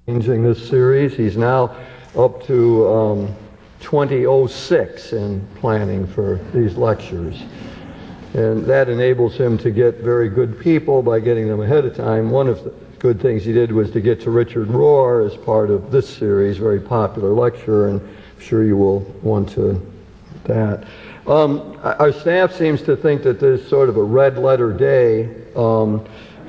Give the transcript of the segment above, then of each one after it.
changing this series. He's now up to 2006 in planning for these lectures. And that enables him to get very good people by getting them ahead of time. One of the good things he did was to get to Richard Rohr as part of this series, very popular lecturer, and I'm sure you will want to that. Our staff seems to think that this is sort of a red letter day.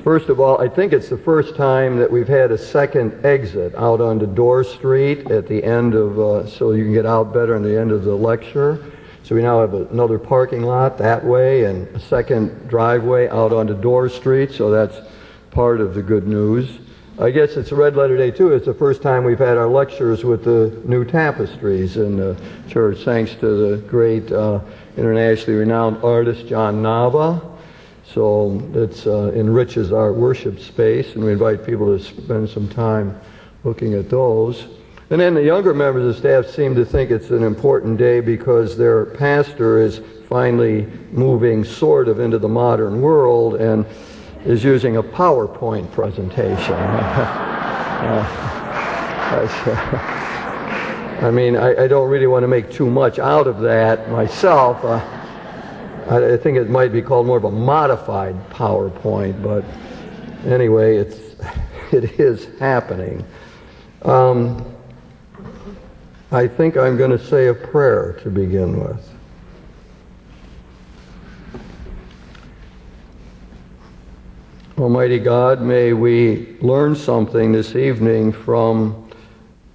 First of all, I think it's the first time that we've had a second exit out onto Dorr Street at the end of, so you can get out better at the end of the lecture. So we now have another parking lot that way and a second driveway out onto Dorr Street, so that's part of the good news. I guess it's a red letter day too. It's the first time we've had our lectures with the new tapestries in the church, thanks to the great internationally renowned artist John Nava. So it enriches our worship space, and we invite people to spend some time looking at those. And then the younger members of the staff seem to think it's an important day because their pastor is finally moving sort of into the modern world and is using a PowerPoint presentation. I mean, I don't really want to make too much out of that myself. I think it might be called more of a modified PowerPoint, but anyway, it is happening. I think I'm going to say a prayer to begin with. Almighty God, may we learn something this evening from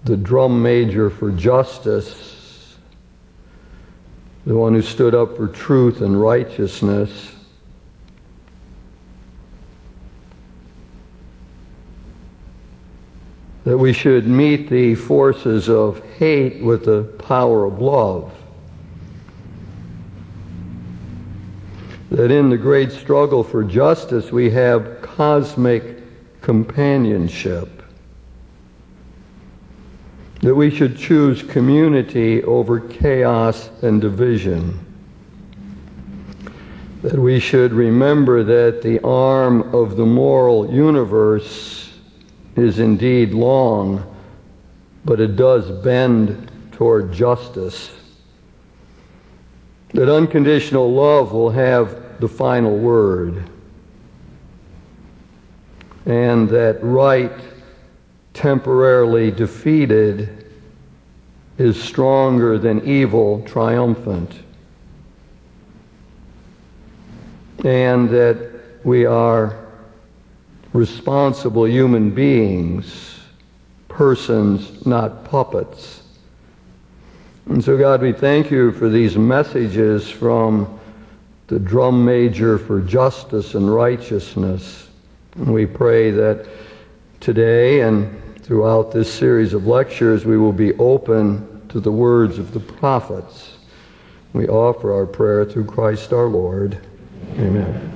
the drum major for justice, the one who stood up for truth and righteousness. That we should meet the forces of hate with the power of love. That in the great struggle for justice we have cosmic companionship. That we should choose community over chaos and division. That we should remember that the arm of the moral universe is indeed long, but it does bend toward justice. That unconditional love will have the final word. And that right, temporarily defeated, is stronger than evil triumphant. And that we are responsible human beings, persons, not puppets. And so, God, we thank you for these messages from the drum major for justice and righteousness. And we pray that today and throughout this series of lectures we will be open to the words of the prophets. We offer our prayer through Christ our Lord. Amen.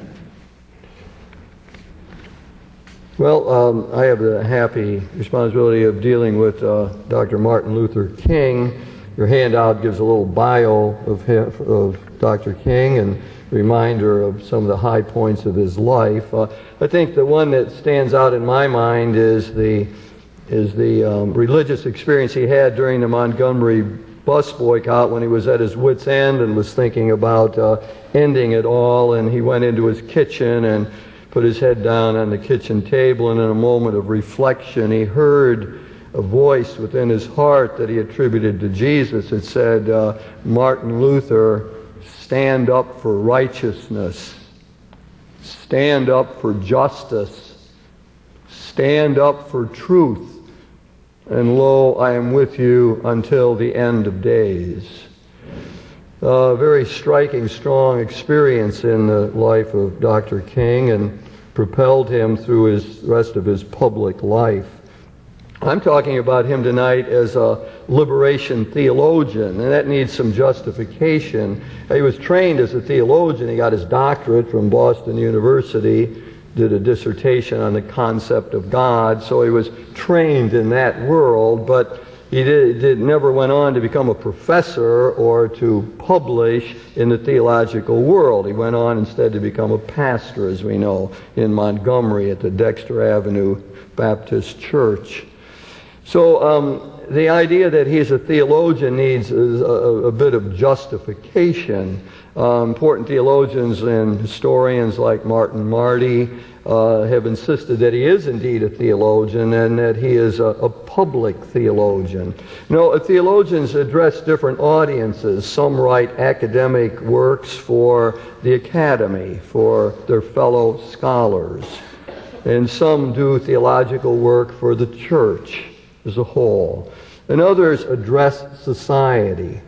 Well, I have the happy responsibility of dealing with Dr. Martin Luther King. Your handout gives a little bio of Dr. King and reminder of some of the high points of his life. I think the one that stands out in my mind is the religious experience he had during the Montgomery bus boycott when he was at his wit's end and was thinking about ending it all, and he went into his kitchen and put his head down on the kitchen table, and in a moment of reflection he heard a voice within his heart that he attributed to Jesus. It said, Martin Luther, stand up for righteousness, stand up for justice, stand up for truth, and lo, I am with you until the end of days. A very striking, strong experience in the life of Dr. King and propelled him through the rest of his public life. I'm talking about him tonight as a liberation theologian, and that needs some justification. He was trained as a theologian. He got his doctorate from Boston University, did a dissertation on the concept of God, so he was trained in that world, but he never went on to become a professor or to publish in the theological world. He went on instead to become a pastor, as we know, in Montgomery at the Dexter Avenue Baptist Church. So the idea that he's a theologian needs a bit of justification. Important theologians and historians like Martin Marty have insisted that he is indeed a theologian and that he is a public theologian. Theologians address different audiences. Some write academic works for the academy, for their fellow scholars. And some do theological work for the church as a whole. And others address society.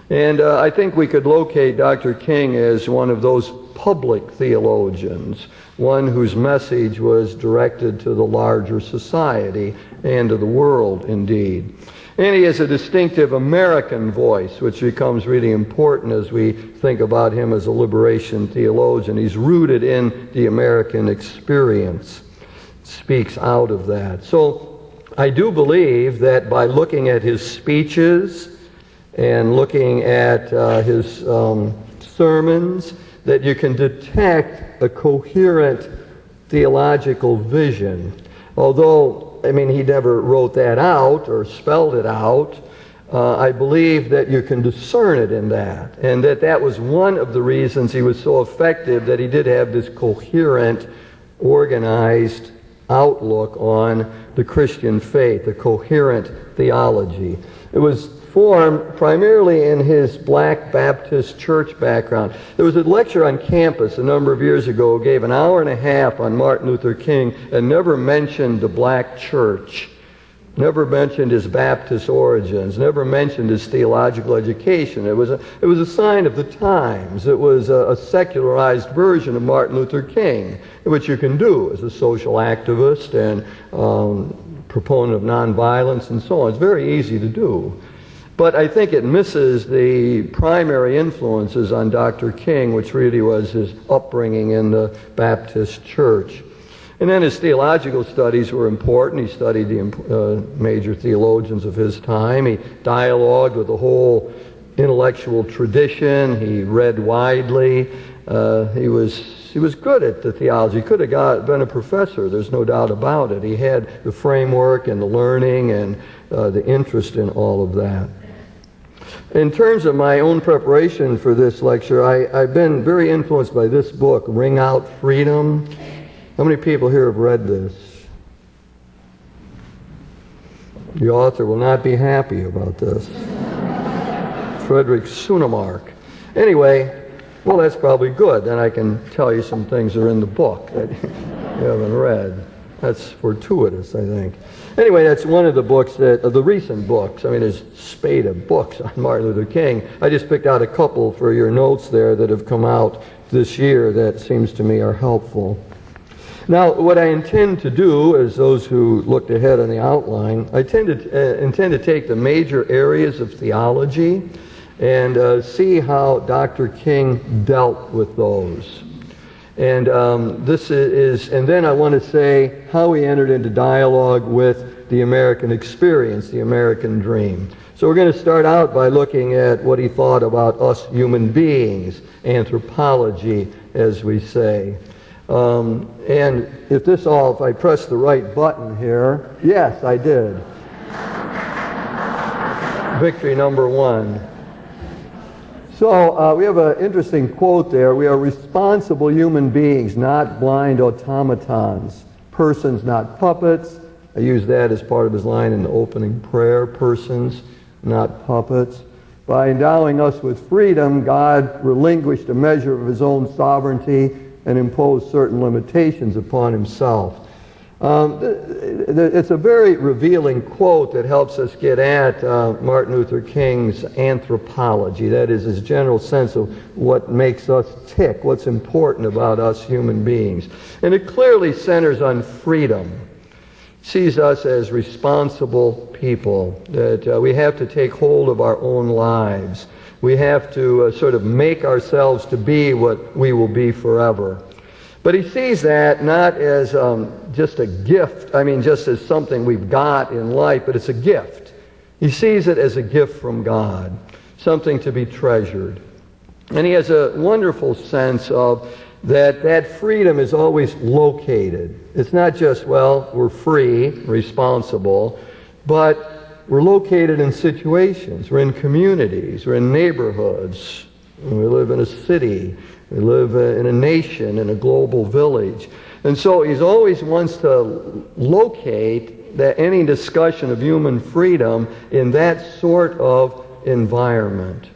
And I think we could locate Dr. King as one of those public theologians, one whose message was directed to the larger society and to the world, indeed. And he has a distinctive American voice, which becomes really important as we think about him as a liberation theologian. He's rooted in the American experience, speaks out of that. So I do believe that by looking at his speeches and looking at his sermons, that you can detect a coherent theological vision. Although, he never wrote that out or spelled it out, I believe that you can discern it in that, and that was one of the reasons he was so effective, that he did have this coherent, organized outlook on the Christian faith, a coherent theology. It was formed primarily in his Black Baptist church background. There was a lecture on campus a number of years ago, gave an hour and a half on Martin Luther King, and never mentioned the black church, never mentioned his Baptist origins, never mentioned his theological education. It was a sign of the times. It was a secularized version of Martin Luther King, which you can do as a social activist and proponent of nonviolence and so on. It's very easy to do. But I think it misses the primary influences on Dr. King, which really was his upbringing in the Baptist church. And then his theological studies were important. He studied the major theologians of his time. He dialogued with the whole intellectual tradition. He read widely. He was good at the theology. He could have been a professor. There's no doubt about it. He had the framework and the learning and the interest in all of that. In terms of my own preparation for this lecture, I've been very influenced by this book, Ring Out Freedom. How many people here have read this? The author will not be happy about this. Frederick Sunemark. Anyway, well, that's probably good. Then I can tell you some things that are in the book that you haven't read. That's fortuitous, I think. Anyway, that's one of the books the recent books. There's a spate of books on Martin Luther King. I just picked out a couple for your notes there that have come out this year that seems to me are helpful. Now, what I intend to do, as those who looked ahead on the outline, I intend to take the major areas of theology and see how Dr. King dealt with those. And and then I want to say how he entered into dialogue with the American experience, the American dream. So we're going to start out by looking at what he thought about us human beings, anthropology, as we say. And if I press the right button here, yes, I did. Victory number 1. So we have an interesting quote there. We are responsible human beings, not blind automatons. Persons, not puppets. I use that as part of his line in the opening prayer. Persons, not puppets. By endowing us with freedom, God relinquished a measure of his own sovereignty and imposed certain limitations upon himself. It's a very revealing quote that helps us get at Martin Luther King's anthropology. That is, his general sense of what makes us tick, what's important about us human beings. And it clearly centers on freedom. It sees us as responsible people, that we have to take hold of our own lives. We have to sort of make ourselves to be what we will be forever. But he sees that not as just a gift, just as something we've got in life, but it's a gift. He sees it as a gift from God, something to be treasured. And he has a wonderful sense of that freedom is always located. It's not just, we're free, responsible, but we're located in situations. We're in communities. We're in neighborhoods. We live in a city. We live in a nation, in a global village. And so he always wants to locate any discussion of human freedom in that sort of environment.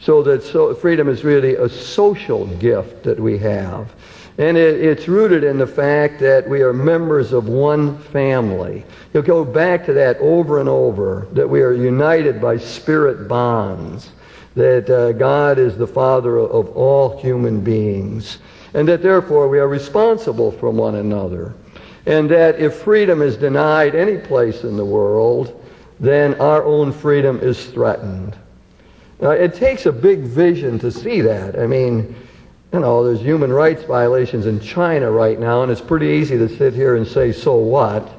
So that freedom is really a social gift that we have. And it's rooted in the fact that we are members of one family. You'll go back to that over and over, that we are united by spirit bonds, that God is the Father of all human beings, and that therefore we are responsible for one another. And that if freedom is denied any place in the world, then our own freedom is threatened. Now, it takes a big vision to see that. I mean, there's human rights violations in China right now, and it's pretty easy to sit here and say, so what?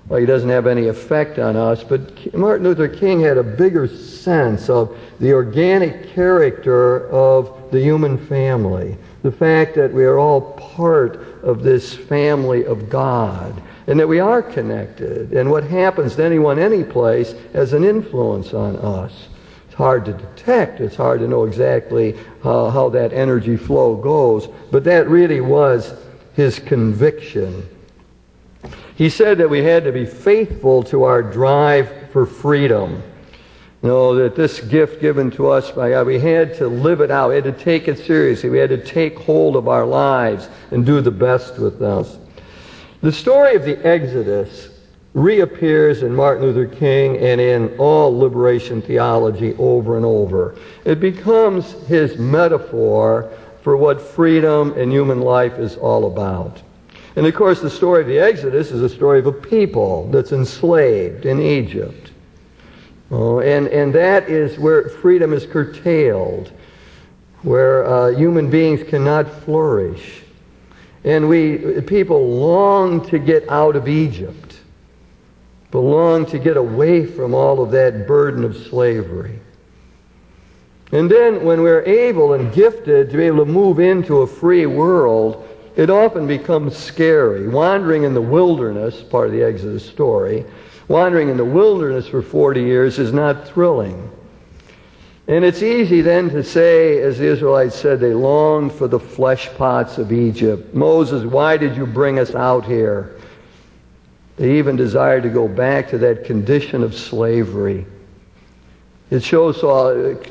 Well, he doesn't have any effect on us. But Martin Luther King had a bigger sense of the organic character of the human family. The fact that we are all part of this family of God, and that we are connected, and what happens to anyone, any place, has an influence on us. It's hard to detect. It's hard to know exactly how that energy flow goes, but that really was his conviction. He said that we had to be faithful to our drive for freedom. That this gift given to us by God, we had to live it out. We had to take it seriously. We had to take hold of our lives and do the best with us. The story of the Exodus reappears in Martin Luther King and in all liberation theology over and over. It becomes his metaphor for what freedom and human life is all about. And of course, the story of the Exodus is a story of a people that's enslaved in Egypt. And that is where freedom is curtailed, where human beings cannot flourish. And people long to get out of Egypt, but long to get away from all of that burden of slavery. And then when we're able and gifted to be able to move into a free world, it often becomes scary. Wandering in the wilderness, part of the Exodus story, wandering in the wilderness for 40 years is not thrilling. And it's easy then to say, as the Israelites said, they longed for the flesh pots of Egypt. Moses, why did you bring us out here? They even desired to go back to that condition of slavery. It shows,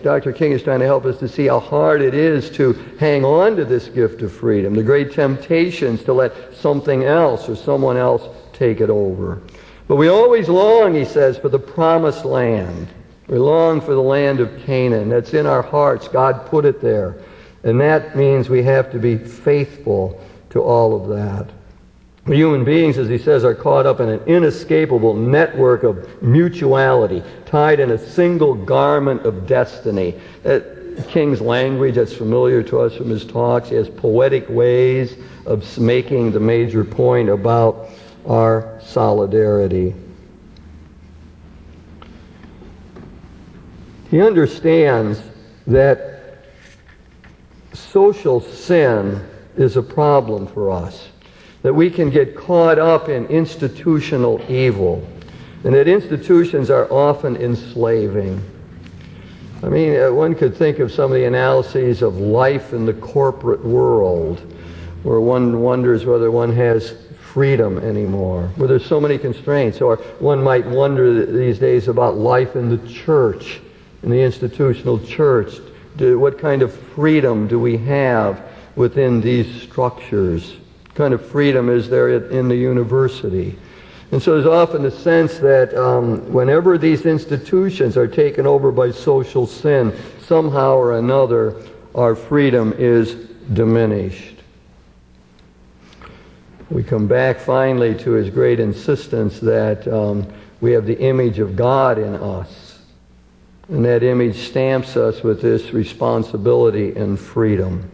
Dr. King is trying to help us to see how hard it is to hang on to this gift of freedom, the great temptations to let something else or someone else take it over. But we always long, he says, for the promised land. We long for the land of Canaan. That's in our hearts. God put it there. And that means we have to be faithful to all of that. We human beings, as he says, are caught up in an inescapable network of mutuality, tied in a single garment of destiny. King's language that's familiar to us from his talks. He has poetic ways of making the major point about our solidarity. He understands that social sin is a problem for us, that we can get caught up in institutional evil, and that institutions are often enslaving. I mean, one could think of some of the analyses of life in the corporate world, where one wonders whether one has freedom anymore, where there's so many constraints. Or one might wonder these days about life in the church, in the institutional church. What kind of freedom do we have within these structures? What kind of freedom is there in the university? And so there's often a sense that whenever these institutions are taken over by social sin, somehow or another, our freedom is diminished. We come back finally to his great insistence that we have the image of God in us. And that image stamps us with this responsibility and freedom.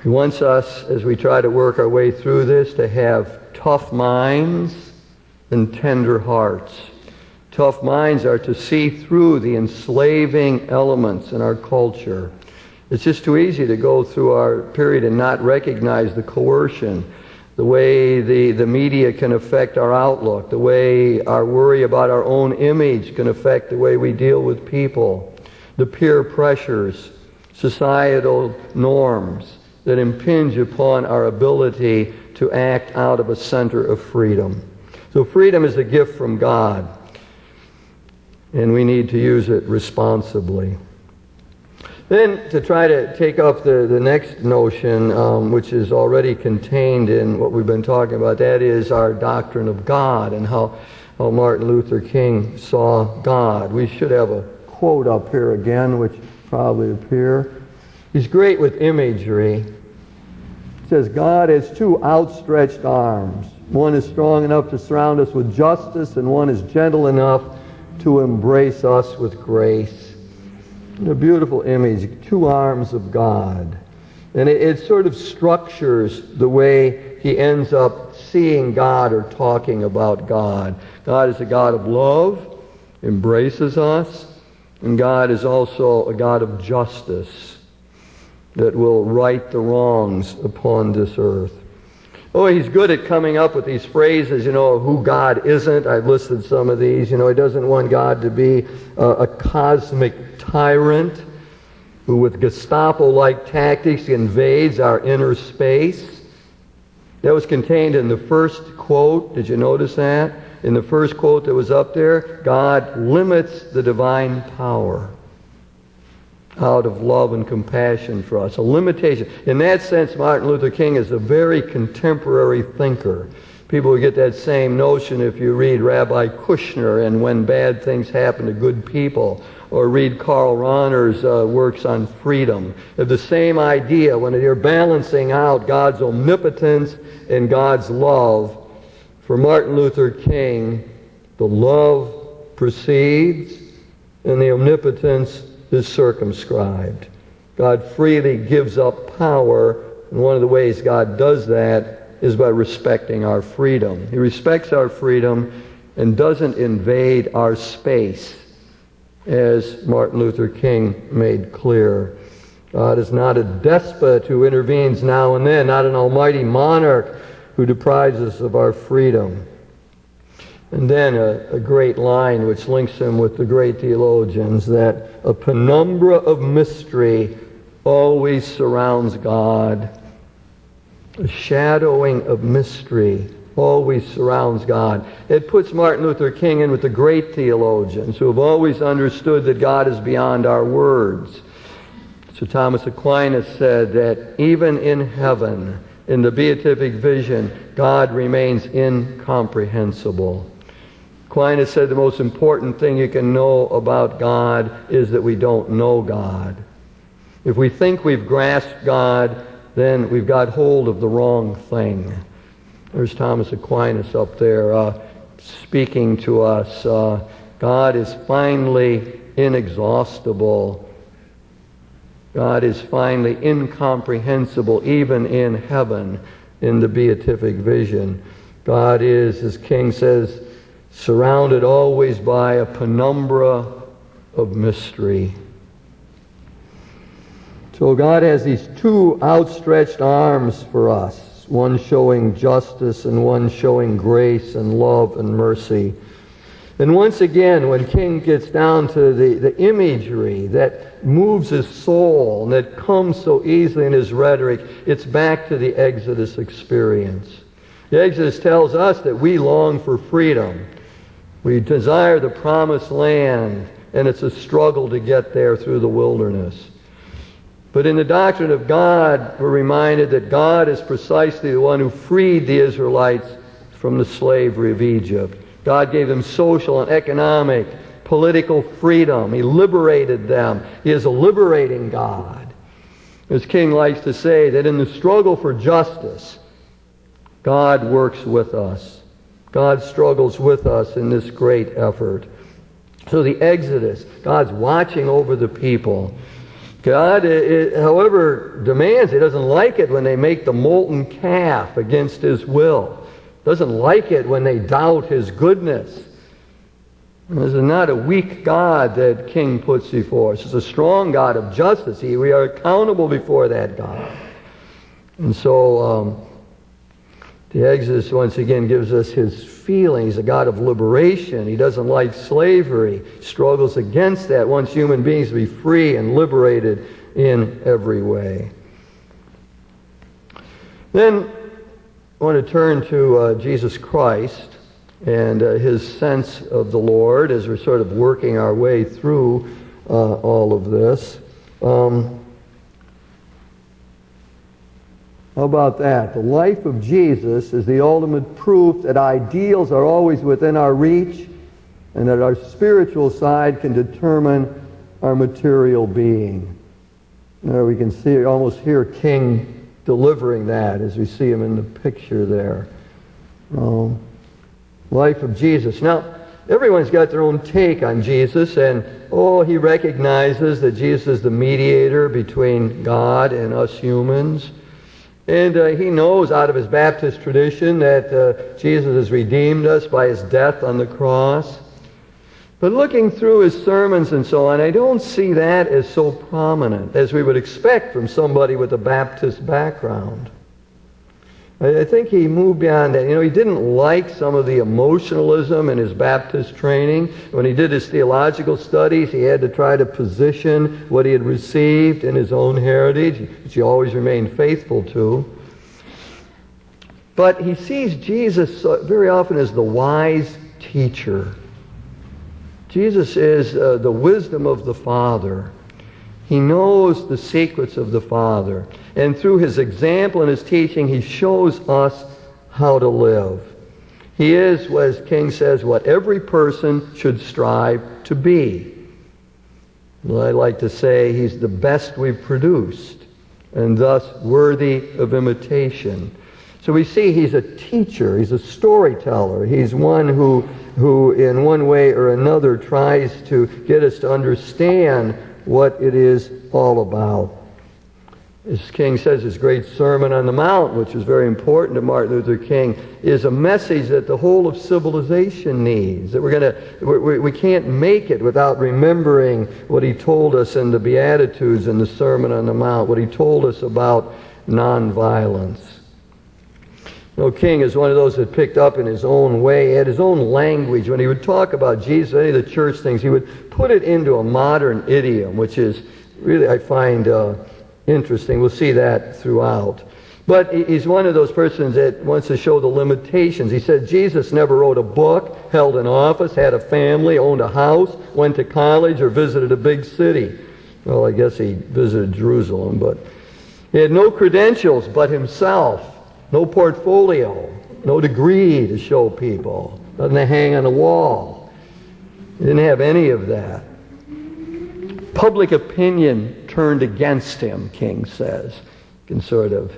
He wants us, as we try to work our way through this, to have tough minds and tender hearts. Tough minds are to see through the enslaving elements in our culture. It's just too easy to go through our period and not recognize the coercion, the way the media can affect our outlook, the way our worry about our own image can affect the way we deal with people, the peer pressures, societal norms that impinge upon our ability to act out of a center of freedom. So freedom is a gift from God, and we need to use it responsibly. Then, to try to take up the next notion, which is already contained in what we've been talking about, that is our doctrine of God and how Martin Luther King saw God. We should have a quote up here again, which probably appear. He's great with imagery. It says, God has two outstretched arms. One is strong enough to surround us with justice, and one is gentle enough to embrace us with grace. A beautiful image, two arms of God. And it sort of structures the way he ends up seeing God or talking about God. God is a God of love, embraces us, and God is also a God of justice that will right the wrongs upon this earth. Oh, he's good at coming up with these phrases, of who God isn't. I've listed some of these. He doesn't want God to be a cosmic tyrant who with Gestapo-like tactics invades our inner space. That was contained in the first quote. Did you notice that? In the first quote that was up there, God limits the divine power out of love and compassion for us. A limitation. In that sense, Martin Luther King is a very contemporary thinker. People will get that same notion if you read Rabbi Kushner and When Bad Things Happen to Good People, or read Karl Rahner's works on freedom. They're the same idea when you're balancing out God's omnipotence and God's love. For Martin Luther King, the love precedes and the omnipotence is circumscribed. God freely gives up power, and one of the ways God does that is by respecting our freedom. He respects our freedom and doesn't invade our space, as Martin Luther King made clear. God is not a despot who intervenes now and then, not an almighty monarch who deprives us of our freedom. And then a great line which links him with the great theologians, that a penumbra of mystery always surrounds God. A shadowing of mystery always surrounds God. It puts Martin Luther King in with the great theologians who have always understood that God is beyond our words. So Thomas Aquinas said that even in heaven, in the beatific vision, God remains incomprehensible. Aquinas said the most important thing you can know about God is that we don't know God. If we think we've grasped God, then we've got hold of the wrong thing. There's Thomas Aquinas up there speaking to us. God is finally inexhaustible. God is finally incomprehensible even in heaven, in the beatific vision. God is, as King says, surrounded always by a penumbra of mystery. So God has these two outstretched arms for us, one showing justice and one showing grace and love and mercy. And once again, when King gets down to the imagery that moves his soul and that comes so easily in his rhetoric, it's back to the Exodus experience. The Exodus tells us that we long for freedom. We desire the promised land, and it's a struggle to get there through the wilderness. But in the doctrine of God, we're reminded that God is precisely the one who freed the Israelites from the slavery of Egypt. God gave them social and economic, political freedom. He liberated them. He is a liberating God. As King likes to say, that in the struggle for justice, God works with us. God struggles with us in this great effort. So the Exodus, God's watching over the people. God, however, demands, He doesn't like it when they make the molten calf against His will. Doesn't like it when they doubt His goodness. This is not a weak God that King puts before us. It's a strong God of justice. We are accountable before that God. And so The Exodus, once again, gives us his feeling. He's a God of liberation. He doesn't like slavery. He struggles against that, wants human beings to be free and liberated in every way. Then I want to turn to Jesus Christ and his sense of the Lord as we're sort of working our way through all of this. How about that? The life of Jesus is the ultimate proof that ideals are always within our reach and that our spiritual side can determine our material being. There we can see, almost hear King delivering that as we see him in the picture there. Life of Jesus. Now, everyone's got their own take on Jesus, and he recognizes that Jesus is the mediator between God and us humans. And he knows out of his Baptist tradition that Jesus has redeemed us by his death on the cross. But looking through his sermons and so on, I don't see that as so prominent as we would expect from somebody with a Baptist background. I think he moved beyond that. He didn't like some of the emotionalism in his Baptist training. When he did his theological studies, he had to try to position what he had received in his own heritage, which he always remained faithful to. But he sees Jesus very often as the wise teacher. Jesus is the wisdom of the Father. He knows the secrets of the Father. And through his example and his teaching, he shows us how to live. He is, as King says, what every person should strive to be. Well, I like to say he's the best we've produced, and thus worthy of imitation. So we see he's a teacher, he's a storyteller, he's one who in one way or another tries to get us to understand what it is all about. As King says, his great Sermon on the Mount, which is very important to Martin Luther King, is a message that the whole of civilization needs. That we can't make it without remembering what he told us in the Beatitudes and the Sermon on the Mount, what he told us about nonviolence. King is one of those that picked up in his own way. He had his own language. When he would talk about Jesus, any of the church things, he would put it into a modern idiom, which is really, I find, interesting. We'll see that throughout. But he's one of those persons that wants to show the limitations. He said Jesus never wrote a book, held an office, had a family, owned a house, went to college, or visited a big city. Well, I guess he visited Jerusalem, but he had no credentials but himself. No portfolio, no degree to show people, nothing to hang on the wall. He didn't have any of that. Public opinion turned against him, King says. You can sort of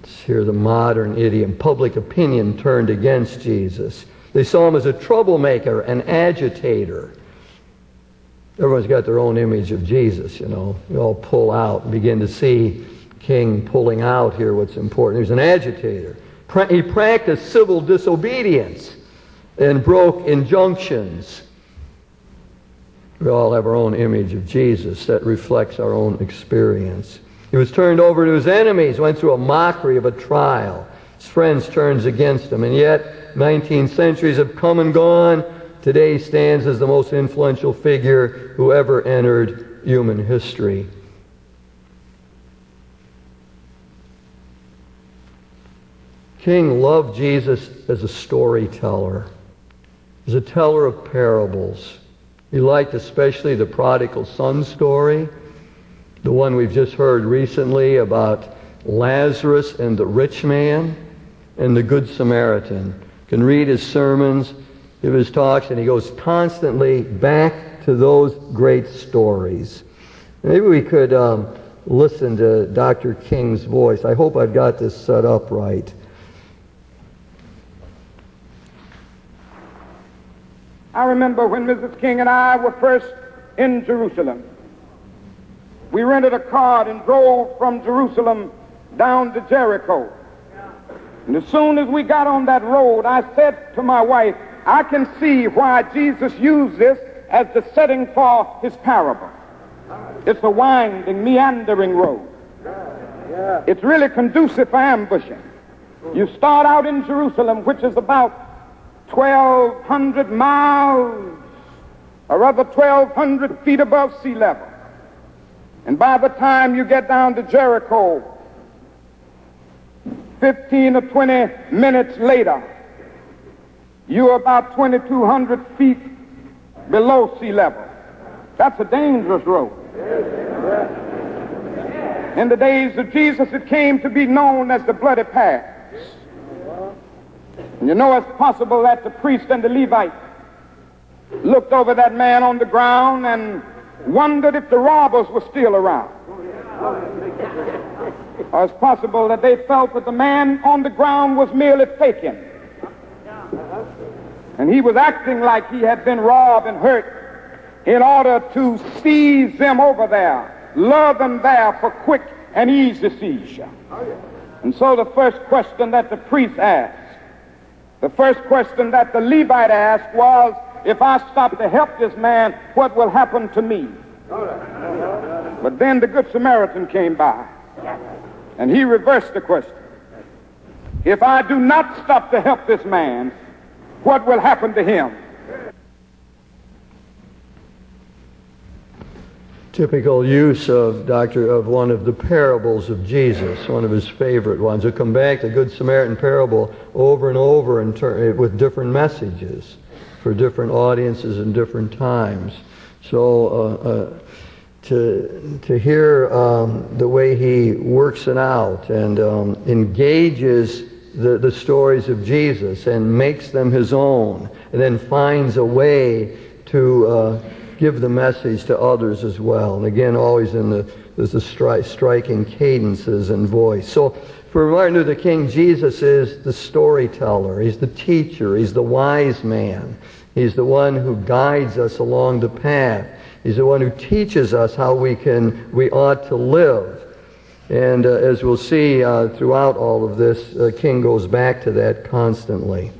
hear the modern idiom. Public opinion turned against Jesus. They saw him as a troublemaker, an agitator. Everyone's got their own image of Jesus, We all pull out and begin to see King pulling out here what's important. He was an agitator. He practiced civil disobedience and broke injunctions. We all have our own image of Jesus that reflects our own experience. He was turned over to his enemies, went through a mockery of a trial. His friends turned against him, and yet 19 centuries have come and gone. Today he stands as the most influential figure who ever entered human history. King loved Jesus as a storyteller, as a teller of parables. He liked especially the prodigal son story, the one we've just heard recently about Lazarus and the rich man, and the Good Samaritan. You can read his sermons, give his talks, and he goes constantly back to those great stories. Maybe we could listen to Dr. King's voice. I hope I've got this set up right. I remember when Mrs. King and I were first in Jerusalem. We rented a car and drove from Jerusalem down to Jericho. And as soon as we got on that road, I said to my wife, I can see why Jesus used this as the setting for his parable. It's a winding, meandering road. It's really conducive for ambushing. You start out in Jerusalem, which is about 1,200 miles, or rather 1,200 feet above sea level. And by the time you get down to Jericho, 15 or 20 minutes later, you're about 2,200 feet below sea level. That's a dangerous road. In the days of Jesus, it came to be known as the Bloody Pass. And you know, it's possible that the priest and the Levite looked over that man on the ground and wondered if the robbers were still around. Or it's possible that they felt that the man on the ground was merely faking. And he was acting like he had been robbed and hurt in order to seize them over there, lure them there for quick and easy seizure. And so the first question that the priest asked, the first question that the Levite asked was, if I stop to help this man, what will happen to me? But then the Good Samaritan came by, and he reversed the question. If I do not stop to help this man, what will happen to him? Typical use of one of the parables of Jesus, one of his favorite ones. We'll come back to the Good Samaritan parable over and over with different messages for different audiences and different times. So to hear the way he works it out and engages the stories of Jesus and makes them his own, and then finds a way to give the message to others as well. And again, always in the striking cadences and voice. So for Martin Luther King, Jesus is the storyteller. He's the teacher. He's the wise man. He's the one who guides us along the path. He's the one who teaches us how we ought to live. And as we'll see throughout all of this, King goes back to that constantly.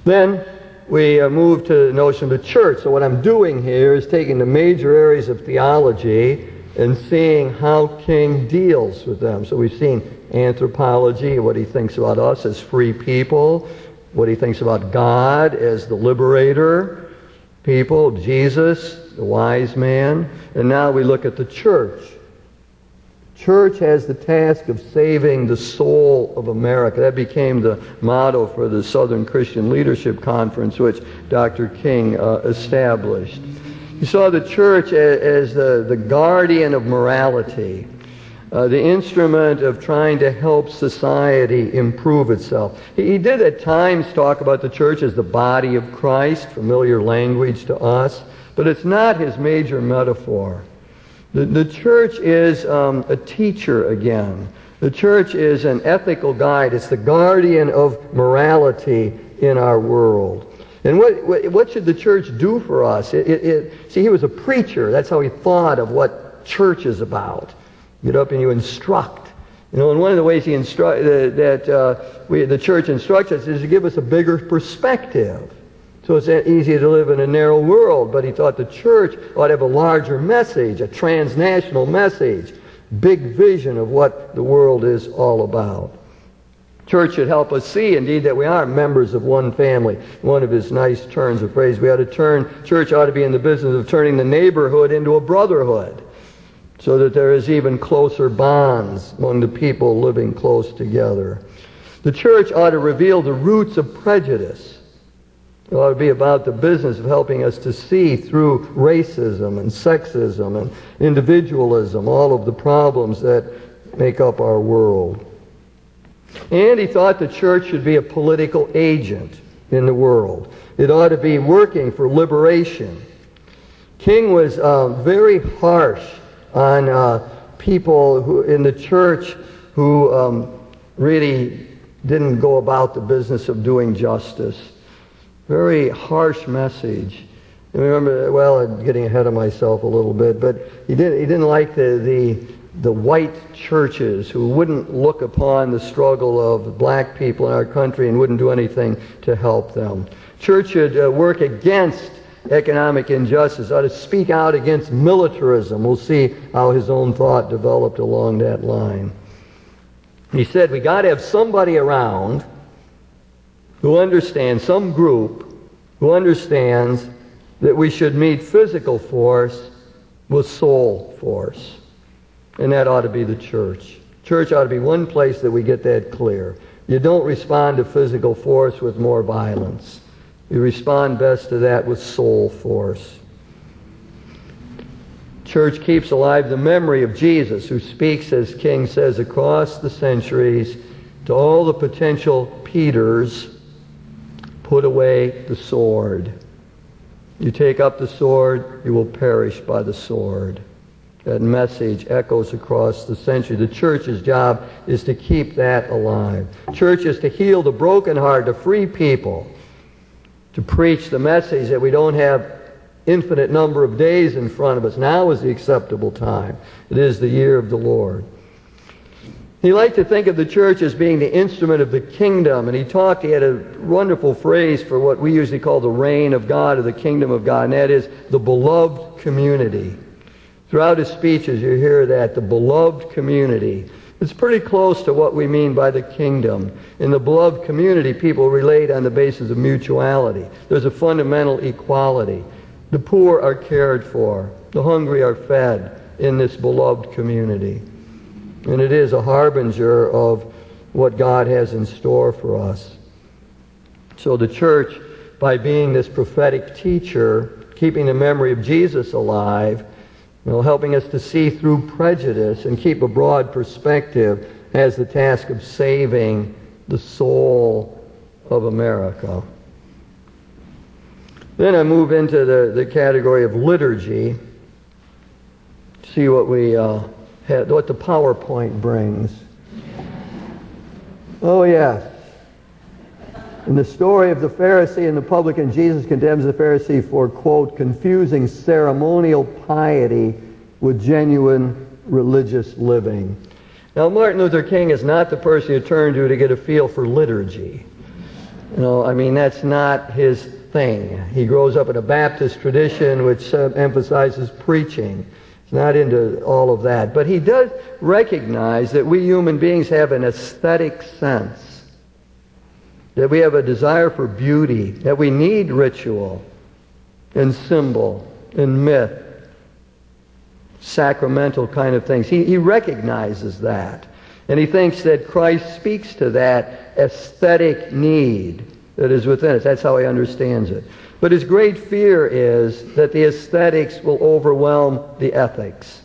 Then we move to the notion of the church. So what I'm doing here is taking the major areas of theology and seeing how King deals with them. So we've seen anthropology, what he thinks about us as free people, what he thinks about God as the liberator, people, Jesus, the wise man, and now we look at the church. Church has the task of saving the soul of America. That became the motto for the Southern Christian Leadership Conference, which Dr. King established. He saw the church as the guardian of morality, the instrument of trying to help society improve itself. He did at times talk about the church as the body of Christ, familiar language to us, but it's not his major metaphor. The church is a teacher again. The church is an ethical guide. It's the guardian of morality in our world. And what should the church do for us? See, he was a preacher. That's how he thought of what church is about. You get up and you instruct. You know, and one of the ways the church instructs us is to give us a bigger perspective. So it's easy to live in a narrow world, but he thought the church ought to have a larger message, a transnational message, big vision of what the world is all about. Church should help us see, indeed, that we are members of one family. One of his nice turns of phrase, church ought to be in the business of turning the neighborhood into a brotherhood, so that there is even closer bonds among the people living close together. The church ought to reveal the roots of prejudice. It ought to be about the business of helping us to see through racism and sexism and individualism, all of the problems that make up our world. And he thought the church should be a political agent in the world. It ought to be working for liberation. King was very harsh on people who in the church who really didn't go about the business of doing justice. Very harsh message. And remember, well, I'm getting ahead of myself a little bit, but he didn't like the white churches who wouldn't look upon the struggle of black people in our country and wouldn't do anything to help them. Church should work against economic injustice, ought to speak out against militarism. We'll see how his own thought developed along that line. He said we got to have somebody around who understands, some group who understands that we should meet physical force with soul force. And that ought to be the church. Church ought to be one place that we get that clear. You don't respond to physical force with more violence. You respond best to that with soul force. Church keeps alive the memory of Jesus, who speaks, as King says, across the centuries to all the potential Peters, put away the sword. You take up the sword, you will perish by the sword. That message echoes across the century. The church's job is to keep that alive. Church is to heal the broken heart, to free people, to preach the message that we don't have infinite number of days in front of us. Now is the acceptable time. It is the year of the Lord. He liked to think of the church as being the instrument of the kingdom, and he had a wonderful phrase for what we usually call the reign of God or the kingdom of God, and that is the beloved community. Throughout his speeches you hear that, the beloved community. It's pretty close to what we mean by the kingdom. In the beloved community, people relate on the basis of mutuality. There's a fundamental equality. The poor are cared for. The hungry are fed in this beloved community. And it is a harbinger of what God has in store for us. So the church, by being this prophetic teacher, keeping the memory of Jesus alive, helping us to see through prejudice and keep a broad perspective, has the task of saving the soul of America. Then I move into the category of liturgy. See what we what the PowerPoint brings. Oh yes. In the story of the Pharisee and the publican, Jesus condemns the Pharisee for, quote, confusing ceremonial piety with genuine religious living. Now, Martin Luther King is not the person you turn to get a feel for liturgy. That's not his thing. He grows up in a Baptist tradition which emphasizes preaching. He's not into all of that. But he does recognize that we human beings have an aesthetic sense, that we have a desire for beauty, that we need ritual and symbol and myth, sacramental kind of things. He recognizes that. And he thinks that Christ speaks to that aesthetic need that is within us. That's how he understands it. But his great fear is that the aesthetics will overwhelm the ethics.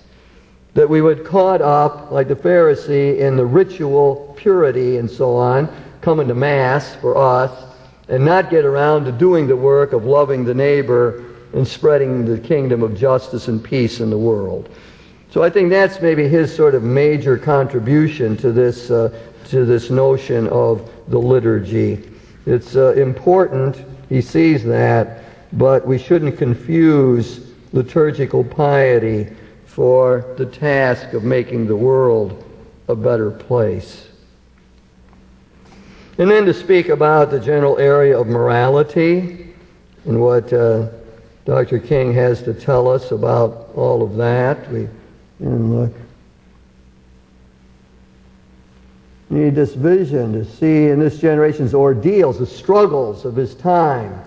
That we would caught up, like the Pharisee, in the ritual purity and so on, coming to Mass for us, and not get around to doing the work of loving the neighbor and spreading the kingdom of justice and peace in the world. So I think that's maybe his sort of major contribution to this notion of the liturgy. It's important, he sees that, but we shouldn't confuse liturgical piety for the task of making the world a better place. And then to speak about the general area of morality and what Dr. King has to tell us about all of that. We need this vision to see in this generation's ordeals, the struggles of his time,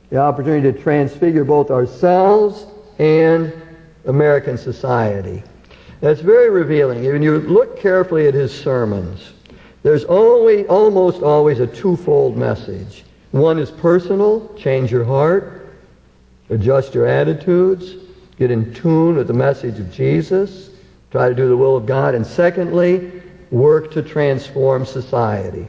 the opportunity to transfigure both ourselves and American society. That's very revealing. When you look carefully at his sermons, there's almost always a twofold message. One is personal, change your heart, adjust your attitudes, get in tune with the message of Jesus, try to do the will of God. And secondly, work to transform society.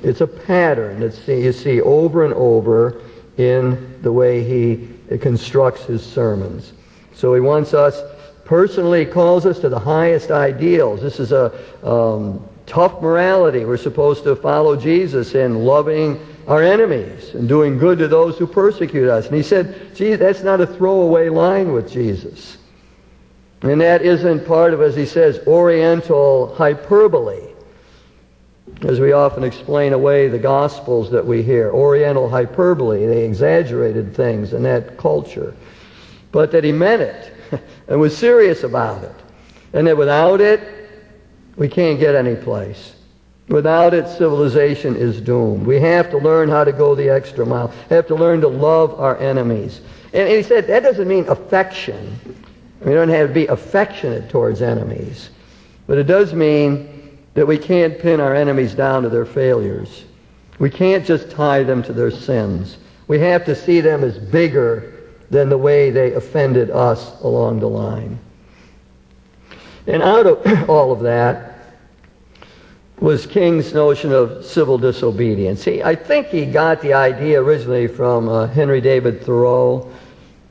It's a pattern that you see over and over in the way he constructs his sermons. So he wants us, personally calls us to the highest ideals. This is a tough morality. We're supposed to follow Jesus in loving our enemies and doing good to those who persecute us. And he said, gee, that's not a throwaway line with Jesus. And that isn't part of, as he says, Oriental hyperbole, as we often explain away the Gospels that we hear. Oriental hyperbole, they exaggerated things in that culture. But that he meant it and was serious about it. And that without it, We can't get any place. Without it, civilization is doomed. We have to learn how to go the extra mile. We have to learn to love our enemies. And he said that doesn't mean affection. We don't have to be affectionate towards enemies. But it does mean that we can't pin our enemies down to their failures. We can't just tie them to their sins. We have to see them as bigger than the way they offended us along the line. And out of all of that was King's notion of civil disobedience. See, I think he got the idea originally from Henry David Thoreau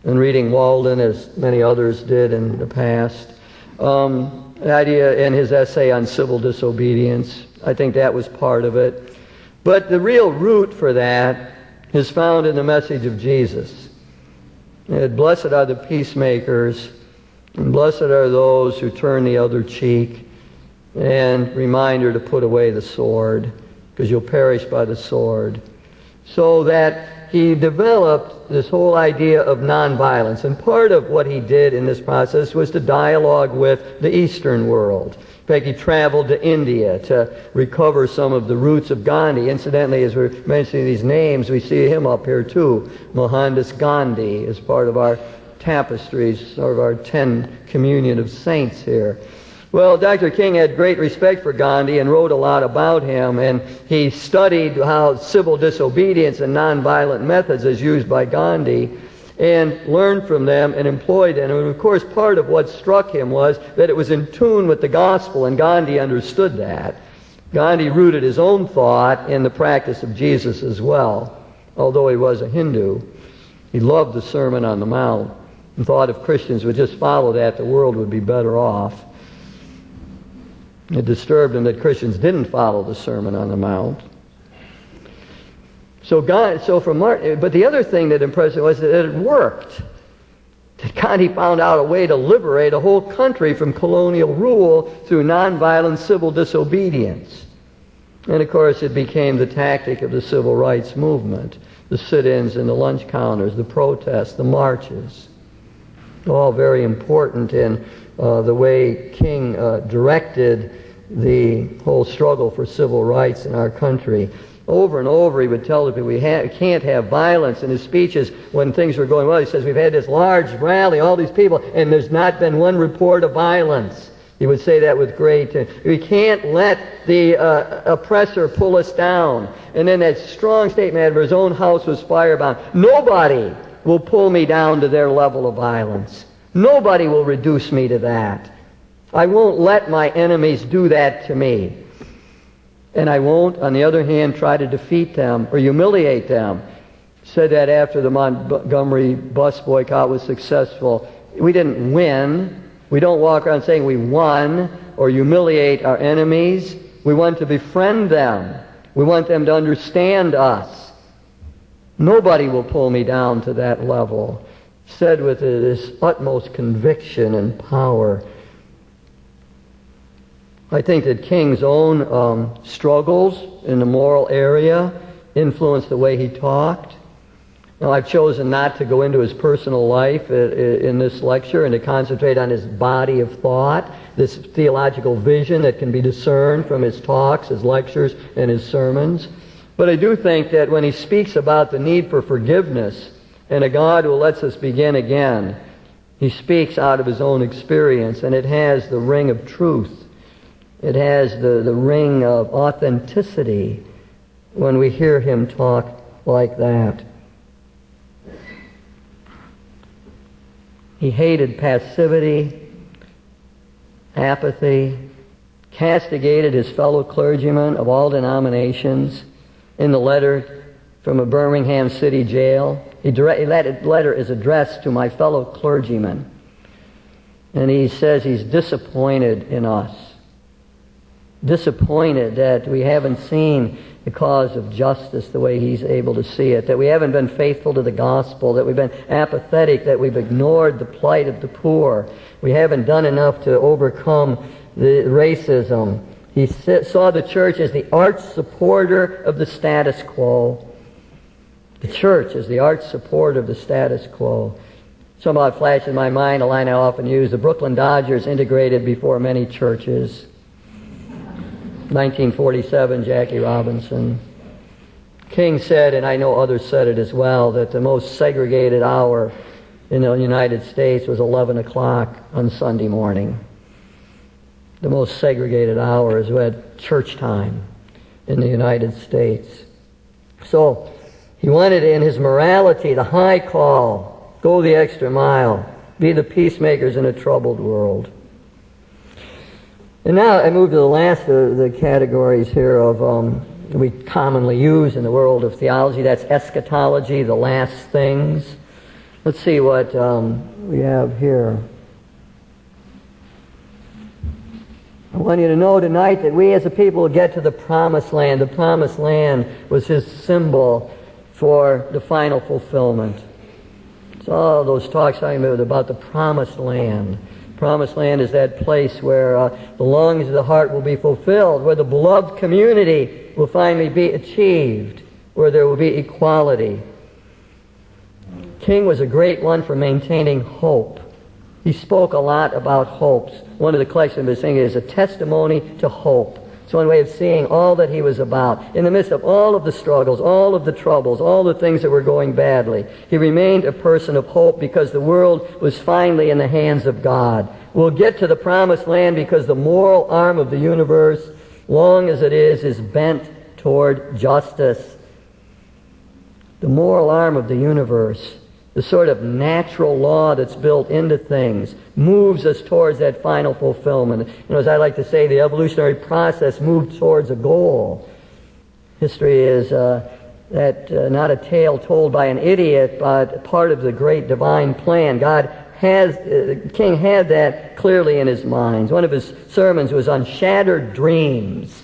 and reading Walden, as many others did in the past. The idea in his essay on civil disobedience, I think that was part of it. But the real root for that is found in the message of Jesus. Blessed are the peacemakers, and blessed are those who turn the other cheek, and reminder to put away the sword, because you'll perish by the sword. So that he developed this whole idea of nonviolence. And part of what he did in this process was to dialogue with the Eastern world. In fact, he traveled to India to recover some of the roots of Gandhi. Incidentally, as we're mentioning these names, we see him up here too. Mohandas Gandhi is part of our tapestries, sort of our 10 communion of saints here. Well, Dr. King had great respect for Gandhi and wrote a lot about him, and he studied how civil disobedience and nonviolent methods as used by Gandhi, and learned from them and employed them. And of course, part of what struck him was that it was in tune with the gospel, and Gandhi understood that. Gandhi rooted his own thought in the practice of Jesus as well, although he was a Hindu. He loved the Sermon on the Mount and thought if Christians would just follow that, the world would be better off. It disturbed him that Christians didn't follow the Sermon on the Mount. But the other thing that impressed him was that it worked. That Gandhi found out a way to liberate a whole country from colonial rule through nonviolent civil disobedience. And of course it became the tactic of the civil rights movement. The sit-ins and the lunch counters, the protests, the marches. All very important in the way King directed the whole struggle for civil rights in our country. Over and over he would tell the people we can't have violence. In his speeches when things were going well, he says, we've had this large rally, all these people, and there's not been one report of violence. He would say that with great... we can't let the oppressor pull us down. And then that strong statement of his own house was firebound. Nobody will pull me down to their level of violence. Nobody will reduce me to that. I won't let my enemies do that to me. And I won't, on the other hand, try to defeat them or humiliate them. Said that after the Montgomery bus boycott was successful. We didn't win. We don't walk around saying we won or humiliate our enemies. We want to befriend them. We want them to understand us. Nobody will pull me down to that level. Said with this utmost conviction and power. I think that King's own struggles in the moral area influenced the way he talked. Now, I've chosen not to go into his personal life in this lecture and to concentrate on his body of thought, this theological vision that can be discerned from his talks, his lectures, and his sermons. But I do think that when he speaks about the need for forgiveness and a God who lets us begin again, he speaks out of his own experience, and it has the ring of truth. It has the ring of authenticity when we hear him talk like that. He hated passivity, apathy, castigated his fellow clergymen of all denominations. In the letter from a Birmingham city jail, that letter is addressed to my fellow clergymen. And he says he's disappointed in us. Disappointed that we haven't seen the cause of justice the way he's able to see it, that we haven't been faithful to the gospel, that we've been apathetic, that we've ignored the plight of the poor. We haven't done enough to overcome the racism. He saw the church as the arch supporter of the status quo. The church is the arch supporter of the status quo. Somehow it flashed in my mind a line I often use: the Brooklyn Dodgers integrated before many churches. 1947, Jackie Robinson. King said, and I know others said it as well, that the most segregated hour in the United States was 11 o'clock on Sunday morning. The most segregated hour is at church time in the United States. So he wanted in his morality, the high call, go the extra mile, be the peacemakers in a troubled world. And now I move to the last of the categories here of we commonly use in the world of theology. That's eschatology, the last things. Let's see what we have here. I want you to know tonight that we as a people will get to the promised land. The promised land was his symbol for the final fulfillment. So all those talks I made about the promised land. Promised land is that place where the longings of the heart will be fulfilled, where the beloved community will finally be achieved, where there will be equality. King was a great one for maintaining hope. He spoke a lot about hopes. One of the collections of his things is a testimony to hope. It's one way of seeing all that he was about. In the midst of all of the struggles, all of the troubles, all the things that were going badly, he remained a person of hope because the world was finally in the hands of God. We'll get to the promised land because the moral arm of the universe, long as it is bent toward justice. The moral arm of the universe, the sort of natural law that's built into things, moves us towards that final fulfillment. As I like to say, the evolutionary process moved towards a goal. History is not a tale told by an idiot, but part of the great divine plan. King had that clearly in his mind. One of his sermons was on shattered dreams.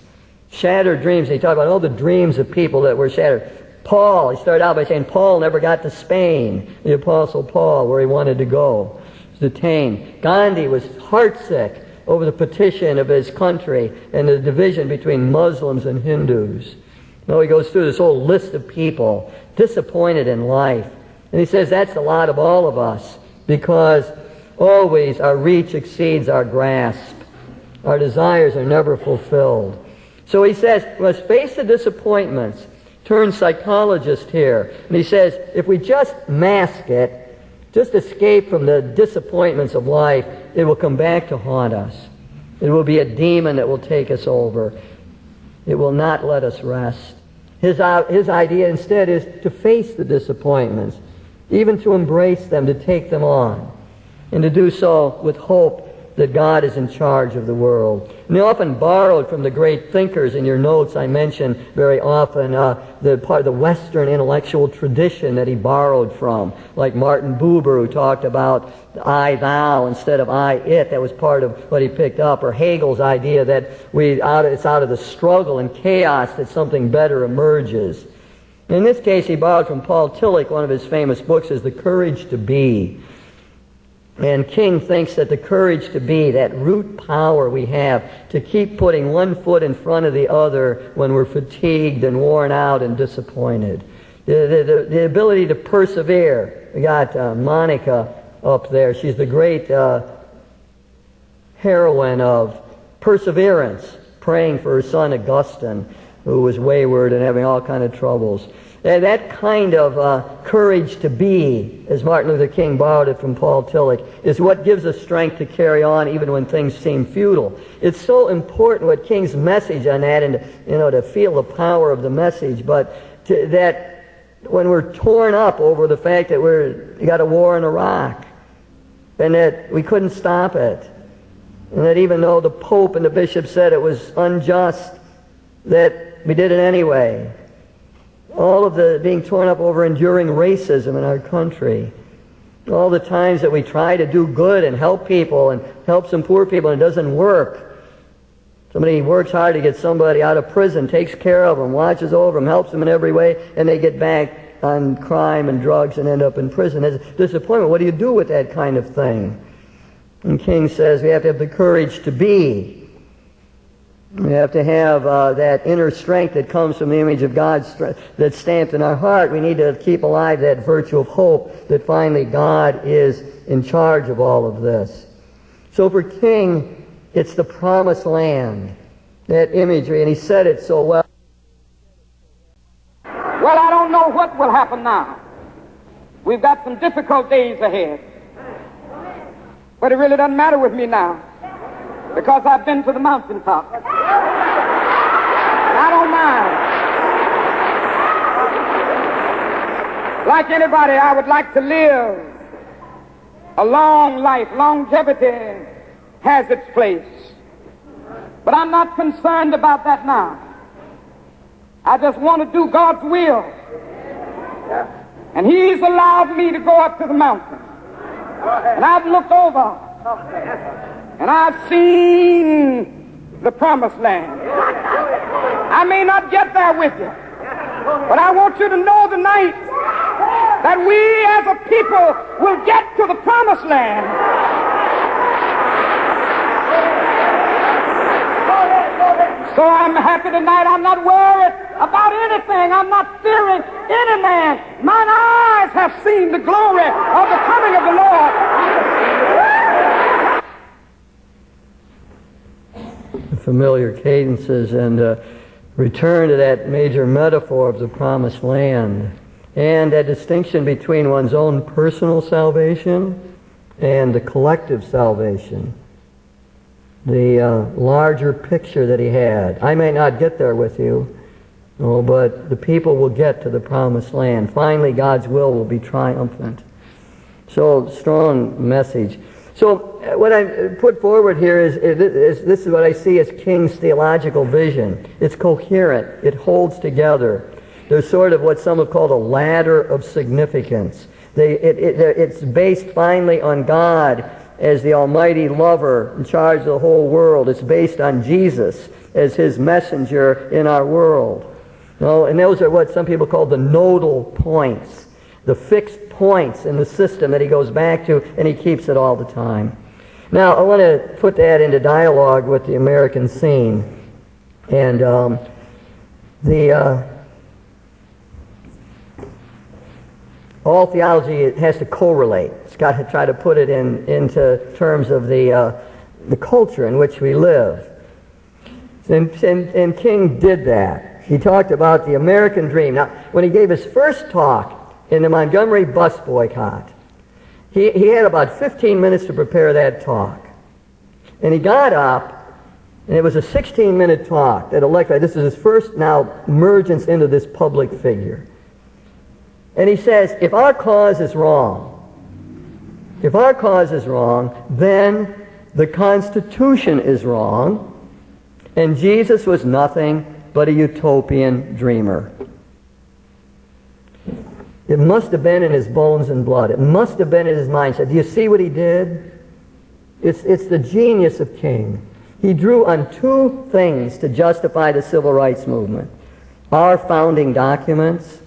Shattered dreams. He talked about all the dreams of people that were shattered. Paul, he started out by saying Paul never got to Spain, the Apostle Paul, where he wanted to go. He was detained. Gandhi was heartsick over the petition of his country and the division between Muslims and Hindus. He goes through this whole list of people disappointed in life. And he says that's a lot of all of us, because always our reach exceeds our grasp. Our desires are never fulfilled. So he says, let's face the disappointments. Turn psychologist here. And he says, if we just mask it, just escape from the disappointments of life, it will come back to haunt us. It will be a demon that will take us over. It will not let us rest. His idea instead is to face the disappointments, even to embrace them, to take them on, and to do so with hope that God is in charge of the world. And he often borrowed from the great thinkers. In your notes I mention very often the part of the Western intellectual tradition that he borrowed from, like Martin Buber, who talked about I, thou instead of I, it. That was part of what he picked up. Or Hegel's idea that it's out of the struggle and chaos that something better emerges. In this case, he borrowed from Paul Tillich. One of his famous books is The Courage to Be. And King thinks that the courage to be, that root power we have to keep putting one foot in front of the other when we're fatigued and worn out and disappointed. The ability to persevere. We got Monica up there. She's the great heroine of perseverance, praying for her son Augustine, who was wayward and having all kind of troubles. That kind of courage to be, as Martin Luther King borrowed it from Paul Tillich, is what gives us strength to carry on even when things seem futile. It's so important what King's message on that, and to feel the power of the message, but that when we're torn up over the fact that we got a war in Iraq, and that we couldn't stop it, and that even though the Pope and the Bishop said it was unjust, that we did it anyway. All of the being torn up over enduring racism in our country. All the times that we try to do good and help people and help some poor people and it doesn't work. Somebody works hard to get somebody out of prison, takes care of them, watches over them, helps them in every way, and they get back on crime and drugs and end up in prison. It's a disappointment. What do you do with that kind of thing? And King says we have to have the courage to be. We have to have that inner strength that comes from the image of God that's stamped in our heart. We need to keep alive that virtue of hope that finally God is in charge of all of this. So for King, it's the promised land. that imagery, and he said it so well. Well, I don't know what will happen now. We've got some difficult days ahead. But it really doesn't matter with me now, because I've been to the mountaintop. I don't mind. Like anybody, I would like to live a long life. Longevity has its place. But I'm not concerned about that now. I just want to do God's will. And He's allowed me to go up to the mountain. And I've looked over. And I've seen the promised land. I may not get there with you, but I want you to know tonight that we as a people will get to the promised land. So I'm happy tonight. I'm not worried about anything. I'm not fearing any man. Mine eyes have seen the glory of the coming of the Lord. The familiar cadences and return to that major metaphor of the promised land and a distinction between one's own personal salvation and the collective salvation. The larger picture that he had. I may not get there with you, but the people will get to the promised land. Finally, God's will be triumphant. So, strong message. So, what I put forward here is this is what I see as King's theological vision. It's coherent. It holds together. There's sort of what some have called a ladder of significance. It's based finally on God as the almighty lover in charge of the whole world. It's based on Jesus as His messenger in our world. And those are what some people call the nodal points, the fixed points in the system that He goes back to, and He keeps it all the time. Now, I want to put that into dialogue with the American scene. And all theology has to correlate. It's got to try to put it into terms of the culture in which we live. And King did that. He talked about the American dream. Now, when he gave his first talk in the Montgomery bus boycott, he had about 15 minutes to prepare that talk. And he got up, and it was a 16-minute talk that elected. This is his first now emergence into this public figure. And he says, if our cause is wrong, then the Constitution is wrong, and Jesus was nothing but a utopian dreamer. It must have been in his bones and blood. It must have been in his mindset. Do you see what he did? It's the genius of King. He drew on two things to justify the civil rights movement. Our founding documents,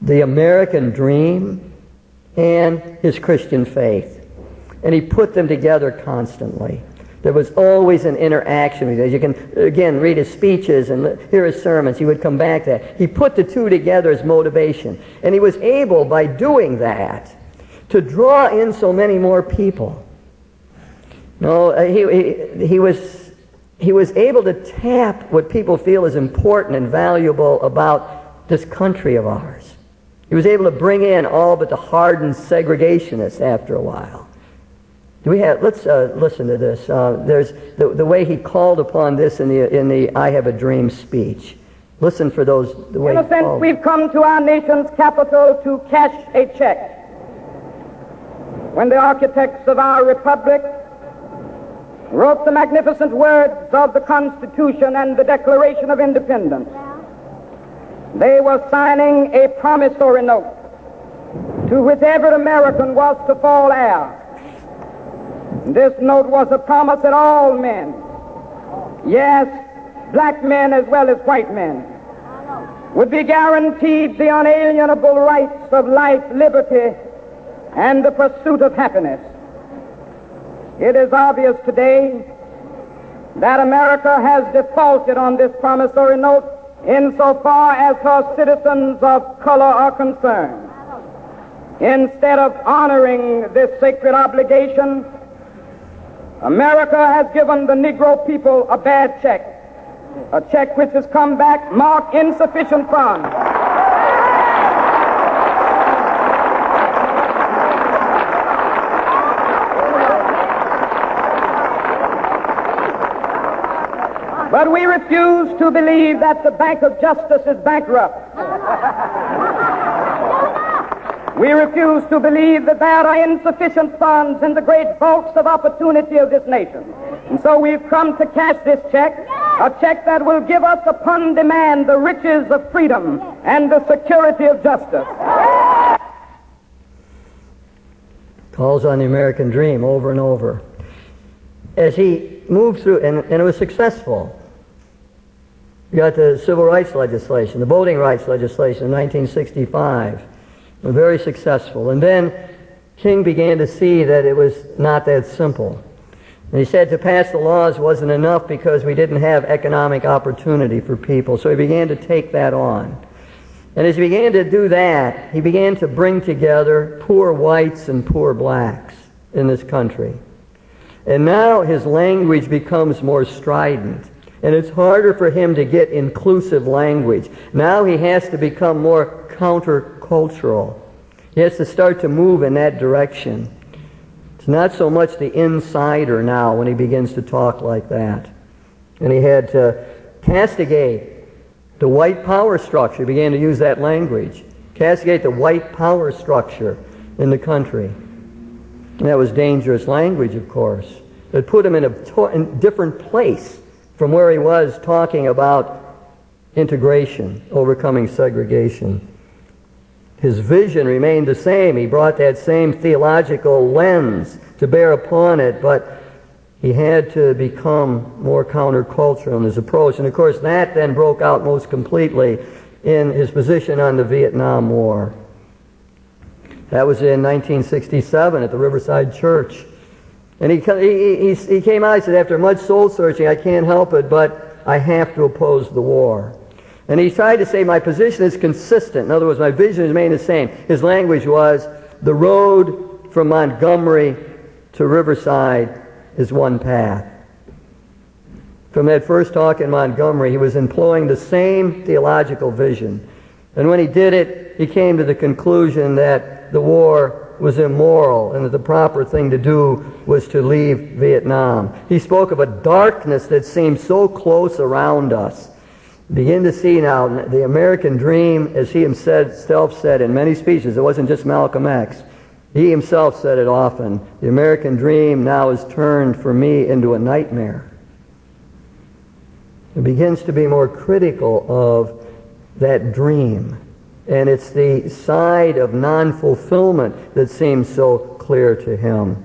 the American dream, and his Christian faith. And he put them together constantly. There was always an interaction with it. You can, again, read his speeches and hear his sermons. He would come back to that. He put the two together as motivation. And he was able, by doing that, to draw in so many more people. He was able to tap what people feel is important and valuable about this country of ours. He was able to bring in all but the hardened segregationists after a while. Let's listen to this. There's the way he called upon this in the I Have a Dream speech. Listen for those. The way in a sense, we've come to our nation's capital to cash a check. When the architects of our republic wrote the magnificent words of the Constitution and the Declaration of Independence, they were signing a promissory note to which every American was to fall heir. This note was a promise that all men, yes, black men as well as white men, would be guaranteed the unalienable rights of life, liberty, and the pursuit of happiness. It is obvious today that America has defaulted on this promissory note insofar as her citizens of color are concerned. Instead of honoring this sacred obligation, America has given the Negro people a bad check A check which has come back marked insufficient funds. But we refuse to believe that the Bank of Justice is bankrupt. We refuse to believe that there are insufficient funds in the great vaults of opportunity of this nation. And so we've come to cash this check, a check that will give us upon demand the riches of freedom and the security of justice. Calls on the American dream over and over. As he moved through, and it was successful. You got the civil rights legislation, the voting rights legislation in 1965. Very successful. And then King began to see that it was not that simple. And he said to pass the laws wasn't enough because we didn't have economic opportunity for people. So he began to take that on. And as he began to do that, he began to bring together poor whites and poor blacks in this country. And now his language becomes more strident. And it's harder for him to get inclusive language. Now he has to become more countercultural. He has to start to move in that direction. It's not so much the insider now when he begins to talk like that. And he had to castigate the white power structure. He began to use that language. Castigate the white power structure in the country. And that was dangerous language, of course. It put him in a different place from where he was talking about integration, overcoming segregation. His vision remained the same. He brought that same theological lens to bear upon it, but he had to become more countercultural in his approach. And of course, that then broke out most completely in his position on the Vietnam War. That was in 1967 at the Riverside Church. And he came out and said, after much soul searching, I can't help it, but I have to oppose the war. And he tried to say, my position is consistent. In other words, my vision remained the same. His language was, the road from Montgomery to Riverside is one path. From that first talk in Montgomery, he was employing the same theological vision. And when he did it, he came to the conclusion that the war was immoral and that the proper thing to do was to leave Vietnam. He spoke of a darkness that seemed so close around us. Begin to see now the American dream, as he himself said in many speeches. It wasn't just Malcolm X. He himself said it often. The American dream now is turned for me into a nightmare. It begins to be more critical of that dream. And it's the side of non-fulfillment that seems so clear to him.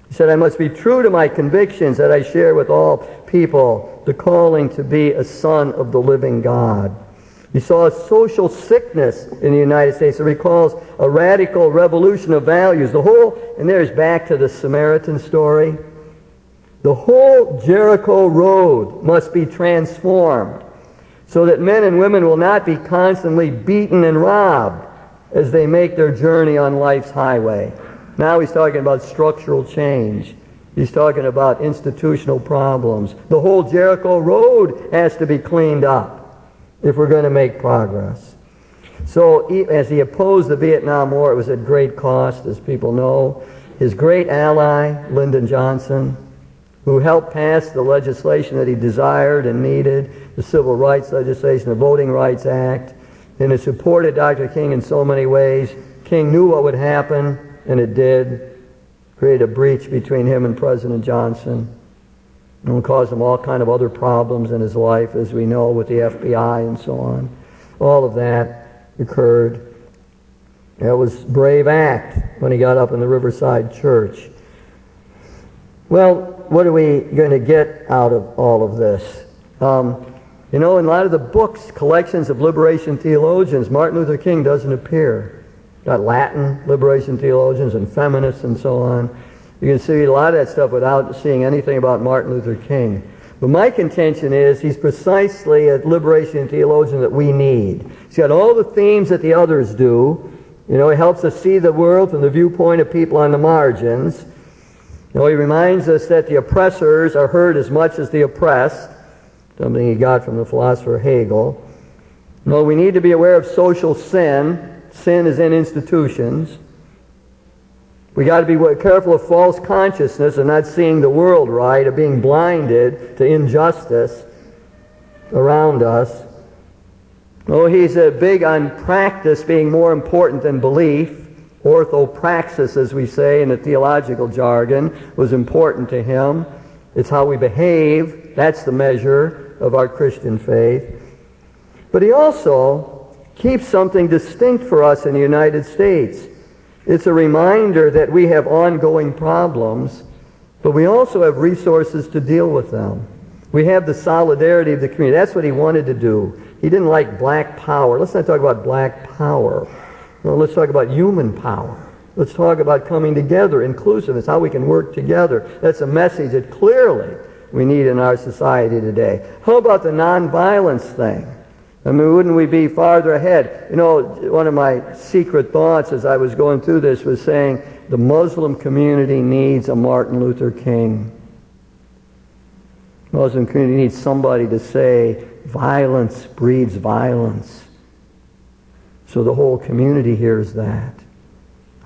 He said, I must be true to my convictions that I share with all people, the calling to be a son of the living God. He saw a social sickness in the United States that recalls a radical revolution of values. And there's back to the Samaritan story. The whole Jericho road must be transformed so that men and women will not be constantly beaten and robbed as they make their journey on life's highway. Now he's talking about structural change. He's talking about institutional problems. The whole Jericho road has to be cleaned up if we're going to make progress. So as he opposed the Vietnam War, it was at great cost, as people know. His great ally, Lyndon Johnson, who helped pass the legislation that he desired and needed, the civil rights legislation, the Voting Rights Act, and it supported Dr. King in so many ways. King knew what would happen, and it did. Create a breach between him and President Johnson. And caused him all kind of other problems in his life, as we know, with the FBI and so on. All of that occurred. That was a brave act when he got up in the Riverside Church. Well, what are we going to get out of all of this? In a lot of the books, collections of liberation theologians, Martin Luther King doesn't appear. Got Latin liberation theologians and feminists and so on. You can see a lot of that stuff without seeing anything about Martin Luther King. But my contention is he's precisely a liberation theologian that we need. He's got all the themes that the others do. He helps us see the world from the viewpoint of people on the margins. He reminds us that the oppressors are hurt as much as the oppressed. something he got from the philosopher Hegel. No, we need to be aware of social sin. Sin is in institutions. We got to be careful of false consciousness, of not seeing the world right, of being blinded to injustice around us. Oh, he's big on practice being more important than belief. Orthopraxis, as we say in the theological jargon, was important to him. It's how we behave. That's the measure of our Christian faith. But he also keeps something distinct for us in the United States. It's a reminder that we have ongoing problems, but we also have resources to deal with them. We have the solidarity of the community. That's what he wanted to do. He didn't like black power. Let's not talk about black power. No, let's talk about human power. Let's talk about coming together, inclusiveness, how we can work together. That's a message that clearly we need in our society today. How about the nonviolence thing? I mean, wouldn't we be farther ahead? You know, one of my secret thoughts as I was going through this was saying the Muslim community needs a Martin Luther King. The Muslim community needs somebody to say violence breeds violence. So the whole community hears that.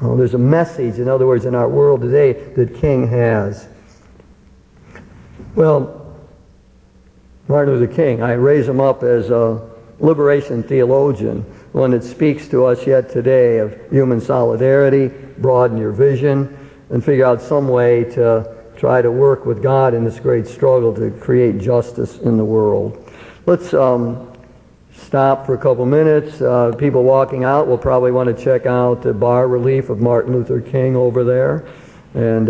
Oh, there's a message, in other words, in our world today that King has. Well, Martin Luther King, I raise him up as a liberation theologian, one that speaks to us yet today of human solidarity, broaden your vision, and figure out some way to try to work with God in this great struggle to create justice in the world. Let's stop for a couple minutes. People walking out will probably want to check out the bas-relief of Martin Luther King over there, and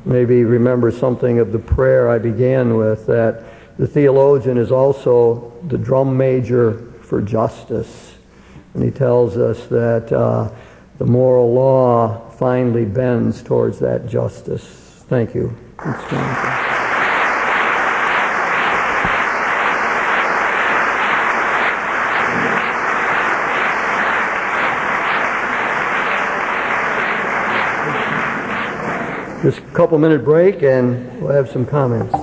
maybe remember something of the prayer I began with, that the theologian is also the drum major for justice. And he tells us that the moral law finally bends towards that justice. Thank you. Just a couple-minute break, and we'll have some comments.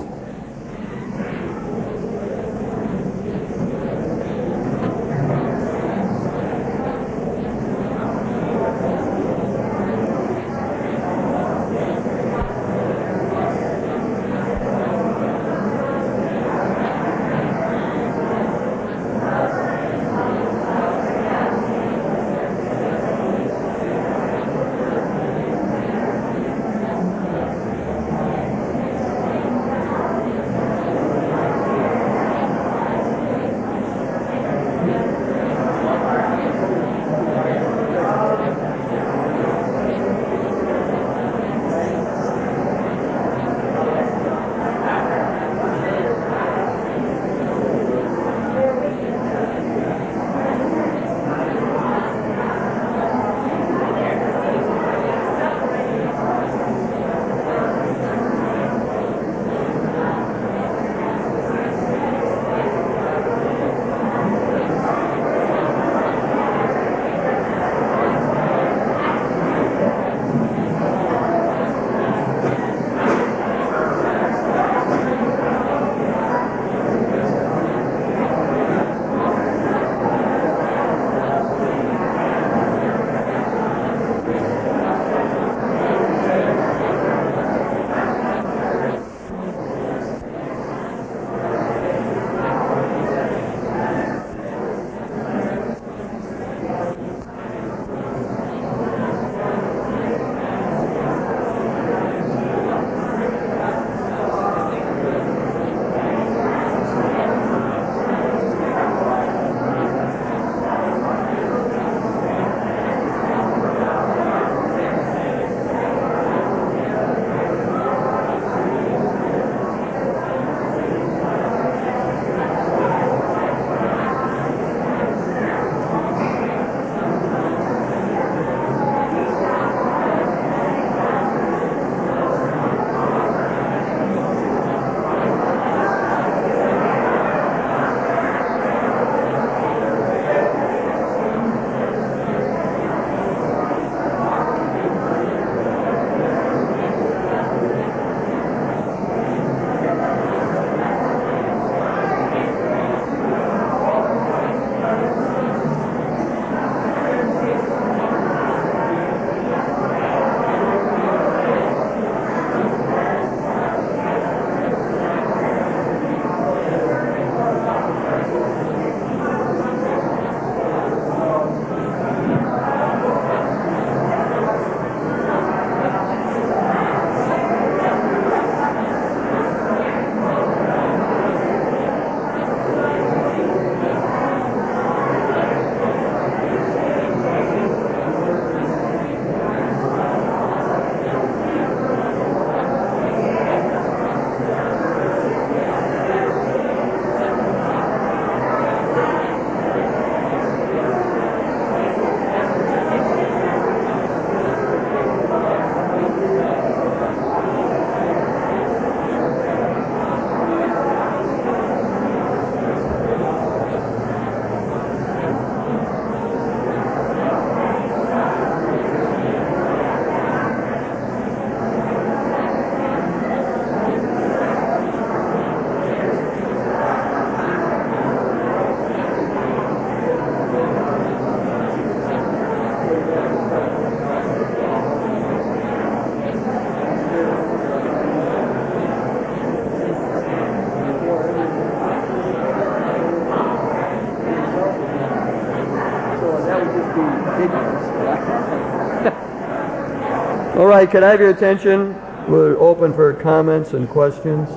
All right, can I have your attention? We're open for comments and questions.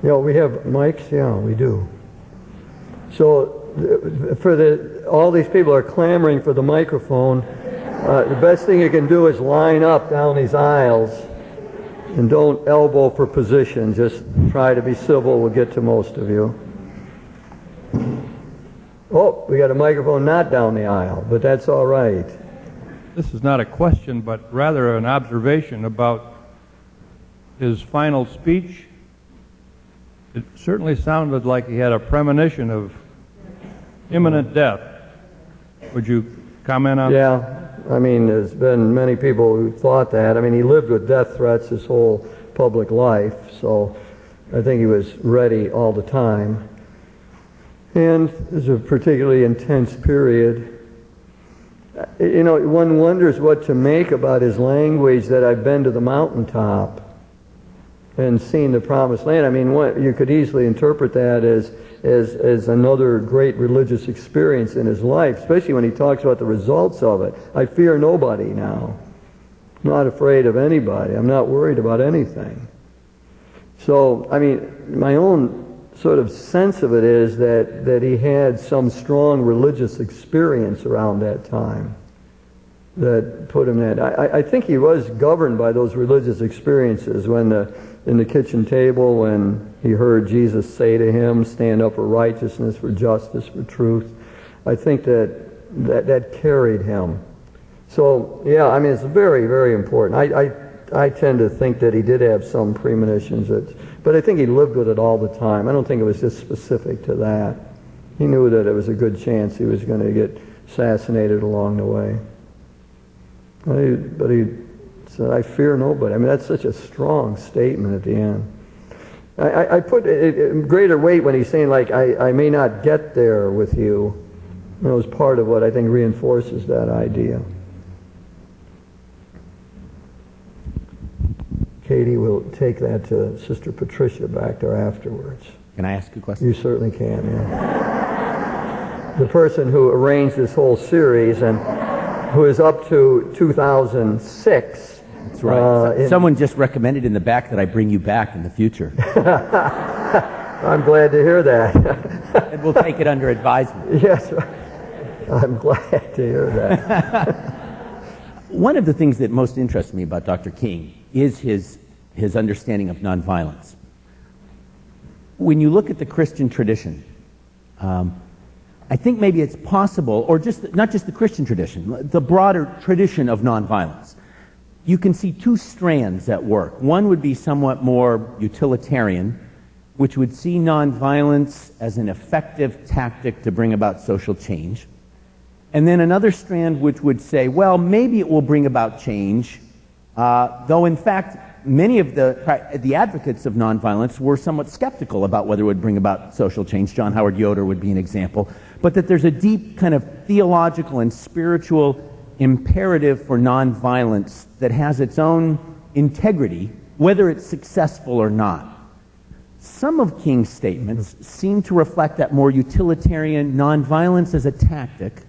Yeah, we have mics? Yeah, we do. So all these people are clamoring for the microphone. The best thing you can do is line up down these aisles and don't elbow for position. Just try to be civil. We'll get to most of you. Oh, we got a microphone not down the aisle, but that's all right. This is not a question, but rather an observation about his final speech. It certainly sounded like he had a premonition of imminent death. Would you comment on that? Yeah, I mean, there's been many people who thought that. I mean, he lived with death threats his whole public life, so I think he was ready all the time. And it was a particularly intense period. You know, one wonders what to make about his language that I've been to the mountaintop and seen the promised land. I mean, you could easily interpret that as another great religious experience in his life, especially when he talks about the results of it. I fear nobody now. I'm not afraid of anybody. I'm not worried about anything. So, I mean, my own sort of sense of it is that he had some strong religious experience around that time that put him in that. I think he was governed by those religious experiences in the kitchen table when he heard Jesus say to him, stand up for righteousness, for justice, for truth. I think that carried him. So, yeah, I mean, it's very, very important. I tend to think that he did have some premonitions, but I think he lived with it all the time. I don't think it was just specific to that. He knew that it was a good chance he was going to get assassinated along the way. But he said, I fear nobody. I mean, that's such a strong statement at the end. I put greater weight when he's saying, like, I may not get there with you. That was part of what I think reinforces that idea. Katie will take that to Sister Patricia back there afterwards. Can I ask a question? You certainly can, yeah. The person who arranged this whole series and who is up to 2006. That's right. Someone just recommended in the back that I bring you back in the future. I'm glad to hear that. And we'll take it under advisement. Yes, I'm glad to hear that. One of the things that most interests me about Dr. King is his understanding of nonviolence. When you look at the Christian tradition, I think maybe it's possible, or not just the Christian tradition, the broader tradition of nonviolence. You can see two strands at work. One would be somewhat more utilitarian, which would see nonviolence as an effective tactic to bring about social change. And then another strand which would say, well, maybe it will bring about change, though in fact many of the advocates of nonviolence were somewhat skeptical about whether it would bring about social change. John Howard Yoder would be an example. But that there's a deep kind of theological and spiritual imperative for nonviolence that has its own integrity, whether it's successful or not. Some of King's statements seem to reflect that more utilitarian nonviolence as a tactic.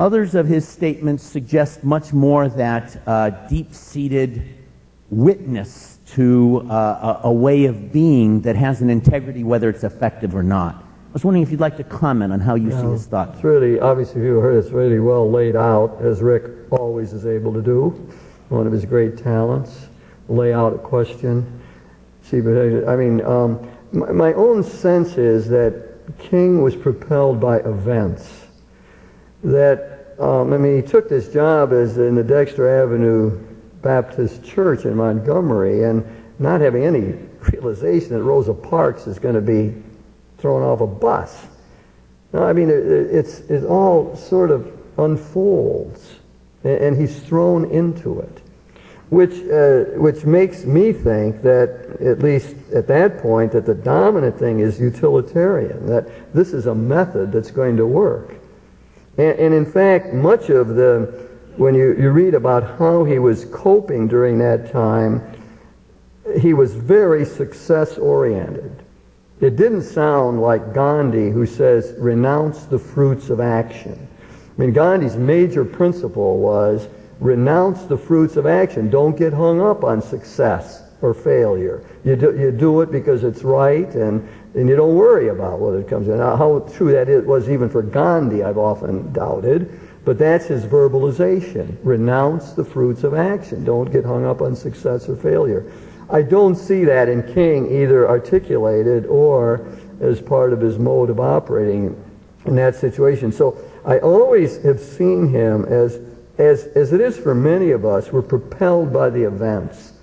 Others of his statements suggest much more that deep-seated witness to a way of being that has an integrity, whether it's effective or not. I was wondering if you'd like to comment on how you see his thoughts. It's really, obviously, you heard it's really well laid out, as Rick always is able to do. One of his great talents, lay out a question. See, but I mean, my own sense is that King was propelled by events. That, I mean, he took this job as in the Dexter Avenue Baptist Church in Montgomery and not having any realization that Rosa Parks is going to be thrown off a bus. No, I mean, it all sort of unfolds, and he's thrown into it, which makes me think that, at least at that point, that the dominant thing is utilitarian, that this is a method that's going to work. And in fact, much of when you read about how he was coping during that time, he was very success-oriented. It didn't sound like Gandhi, who says, renounce the fruits of action. I mean, Gandhi's major principle was, renounce the fruits of action. Don't get hung up on success or failure. You do it because it's right, and you don't worry about whether it comes in. Now, how true that was even for Gandhi, I've often doubted, but that's his verbalization. Renounce the fruits of action. Don't get hung up on success or failure. I don't see that in King either articulated or as part of his mode of operating in that situation. So I always have seen him as it is for many of us, we're propelled by the events.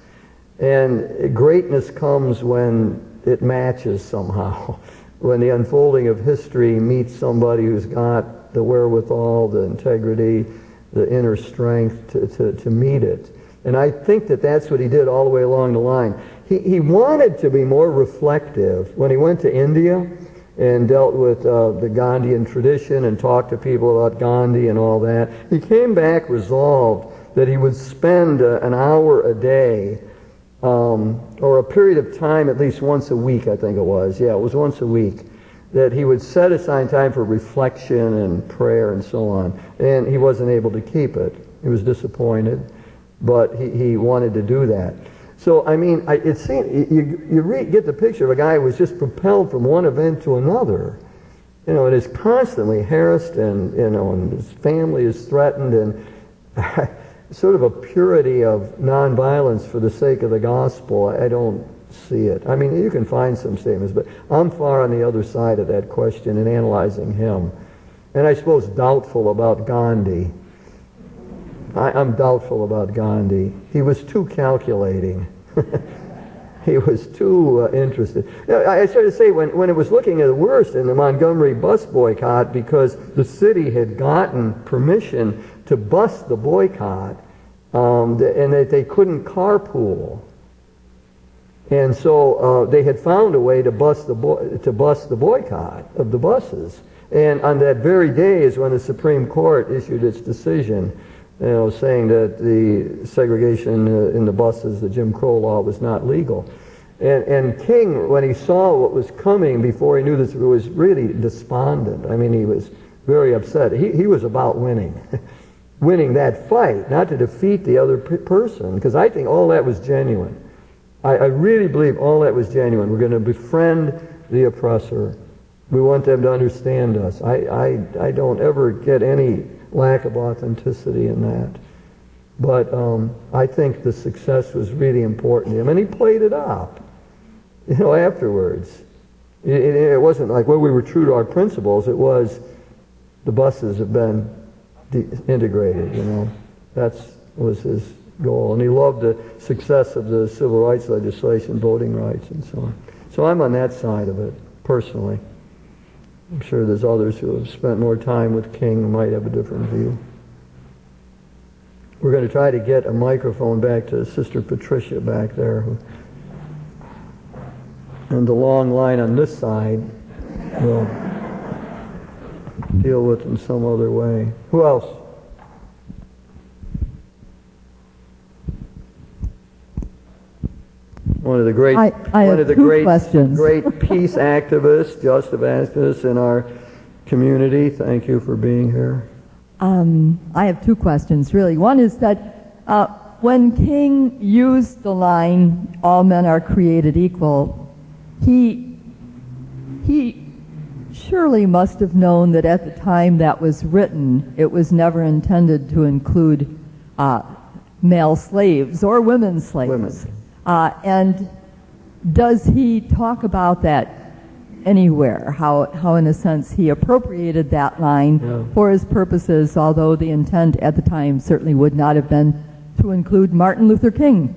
And greatness comes when it matches somehow. When the unfolding of history meets somebody who's got the wherewithal, the integrity, the inner strength to meet it. And I think that that's what he did all the way along the line. He wanted to be more reflective. When he went to India and dealt with the Gandhian tradition and talked to people about Gandhi and all that, he came back resolved that he would spend an hour a day or a period of time, at least once a week, I think it was. Yeah, it was once a week, that he would set aside time for reflection and prayer and so on. And he wasn't able to keep it. He was disappointed, but he wanted to do that. So, I mean, it seemed, you get the picture of a guy who was just propelled from one event to another, you know, and is constantly harassed, and, you know, and his family is threatened, and sort of a purity of nonviolence for the sake of the gospel. I don't see it. I mean, you can find some statements, but I'm far on the other side of that question in analyzing him. And I suppose doubtful about Gandhi. I'm doubtful about Gandhi. He was too calculating. He was too interested. I started to say, when it was looking at the worst in the Montgomery bus boycott, because the city had gotten permission to bust the boycott, and that they couldn't carpool. And so they had found a way to bust the boycott of the buses. And on that very day is when the Supreme Court issued its decision, you know, saying that the segregation in the buses, the Jim Crow law, was not legal. And King, when he saw what was coming before he knew this, was really despondent. I mean, he was very upset. He was about winning. Winning that fight, not to defeat the other person, because I think all that was genuine. I really believe all that was genuine. We're going to befriend the oppressor. We want them to understand us. I don't ever get any lack of authenticity in that. But I think the success was really important to him. And he played it up, you know, afterwards. It wasn't like, well, we were true to our principles. It was, the buses have been integrated, you know. That was his goal. And he loved the success of the civil rights legislation, voting rights, and so on. So I'm on that side of it, personally. I'm sure there's others who have spent more time with King who might have a different view. We're going to try to get a microphone back to Sister Patricia back there. And the long line on this side we'll deal with in some other way. Who else? One of the great, I one have of the two great, questions. great peace activists, justice activists in our community. Thank you for being here. I have two questions, really. One is that when King used the line, all men are created equal, he surely must have known that at the time that was written, it was never intended to include male slaves or women slaves. Women. And does he talk about that anywhere? How in a sense, he appropriated that line for his purposes, although the intent at the time certainly would not have been to include Martin Luther King.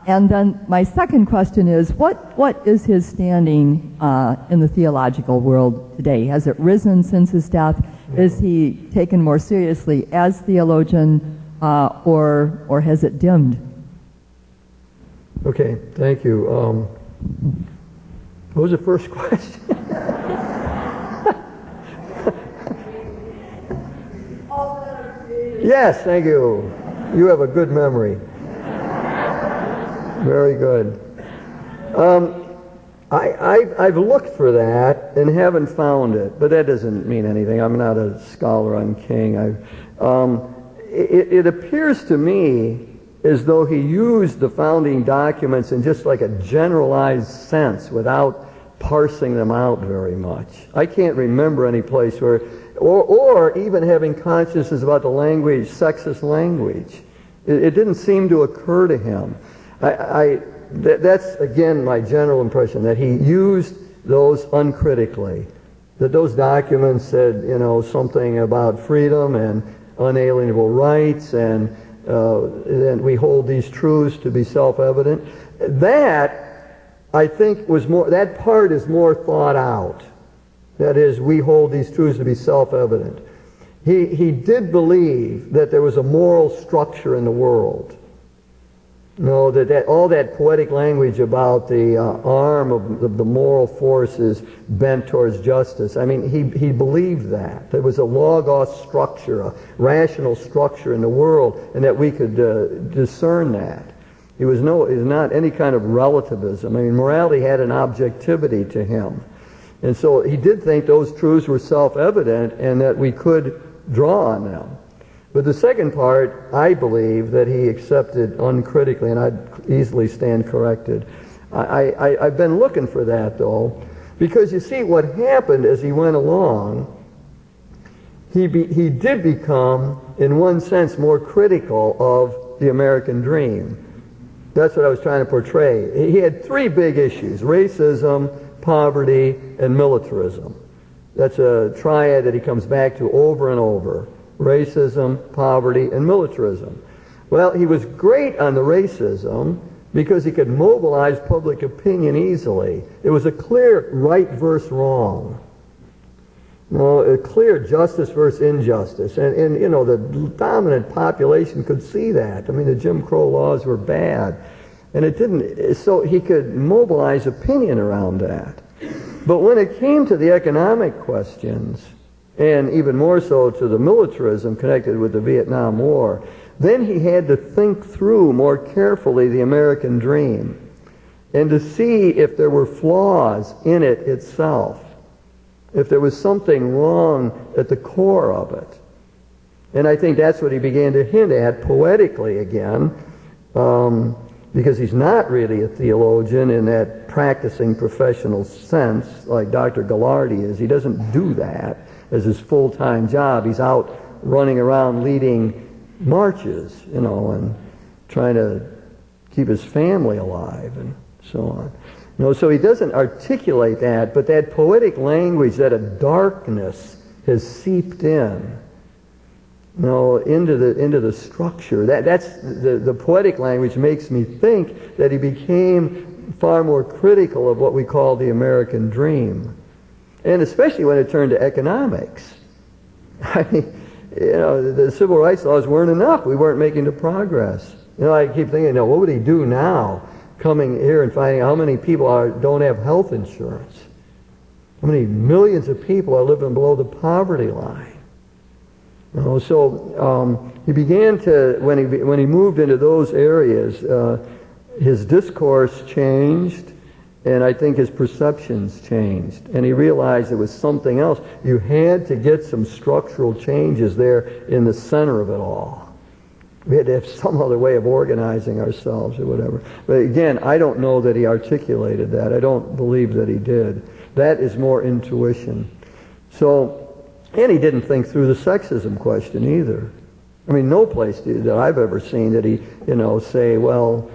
And then my second question is, what is his standing in the theological world today? Has it risen since his death? Is he taken more seriously as theologian, or has it dimmed? Okay, thank you. What was the first question? Yes, thank you. You have a good memory. Very good. I've looked for that and haven't found it, but that doesn't mean anything. I'm not a scholar on King. It appears to me as though he used the founding documents in just like a generalized sense without parsing them out very much. I can't remember any place where, or even having consciousness about the language, sexist language. It didn't seem to occur to him. That's, again, my general impression, that he used those uncritically. That those documents said, something about freedom and unalienable rights, and we hold these truths to be self-evident. That, I think, that part is more thought out. That is, we hold these truths to be self-evident. He did believe that there was a moral structure in the world. That all that poetic language about the arm of the moral forces bent towards justice. I mean, he believed that. There was a logos structure, a rational structure in the world, and that we could discern that. It was not any kind of relativism. I mean, morality had an objectivity to him. And so he did think those truths were self-evident and that we could draw on them. But the second part, I believe that he accepted uncritically, and I'd easily stand corrected. I've been looking for that, though, because you see what happened as he went along, he did become, in one sense, more critical of the American dream. That's what I was trying to portray. He had three big issues: racism, poverty, and militarism. That's a triad that he comes back to over and over. Racism, poverty, and militarism. Well, he was great on the racism because he could mobilize public opinion easily. It was a clear right versus wrong. A clear justice versus injustice. And the dominant population could see that. I mean, the Jim Crow laws were bad. And it didn't, so he could mobilize opinion around that. But when it came to the economic questions, and even more so to the militarism connected with the Vietnam War, then he had to think through more carefully the American dream and to see if there were flaws in it itself, if there was something wrong at the core of it. And I think that's what he began to hint at poetically again, because he's not really a theologian in that practicing professional sense like Dr. Gallardi is. He doesn't do that as his full-time job. He's out running around leading marches, and trying to keep his family alive and so on. So he doesn't articulate that, but that poetic language, that a darkness has seeped in, into the structure. That's the poetic language makes me think that he became far more critical of what we call the American dream. And especially when it turned to economics. I mean, the civil rights laws weren't enough. We weren't making the progress. I keep thinking, what would he do now, coming here and finding how many people don't have health insurance? How many millions of people are living below the poverty line? So he began to, when he moved into those areas, his discourse changed. And I think his perceptions changed. And he realized it was something else. You had to get some structural changes there in the center of it all. We had to have some other way of organizing ourselves or whatever. But again, I don't know that he articulated that. I don't believe that he did. That is more intuition. And he didn't think through the sexism question either. I mean, no place that I've ever seen did he, say, well,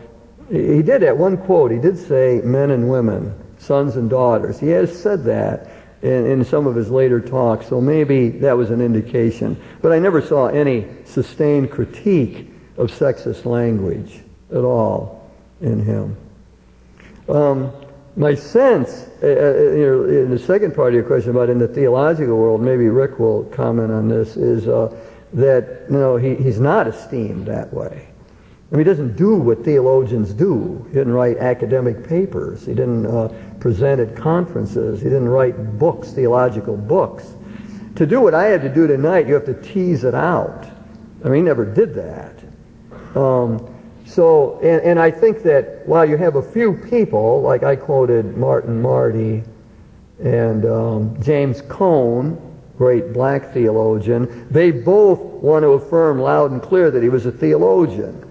he did at one quote, he did say men and women, sons and daughters. He has said that in some of his later talks, so maybe that was an indication. But I never saw any sustained critique of sexist language at all. in him. My sense, in the second part of your question about in the theological world, maybe Rick will comment on this, is that he's not esteemed that way. I mean, he doesn't do what theologians do. He didn't write academic papers. He didn't present at conferences. He didn't write books, theological books. To do what I had to do tonight, you have to tease it out. I mean, he never did that. And I think that while you have a few people, like I quoted Martin Marty and James Cone, great black theologian, they both want to affirm loud and clear that he was a theologian.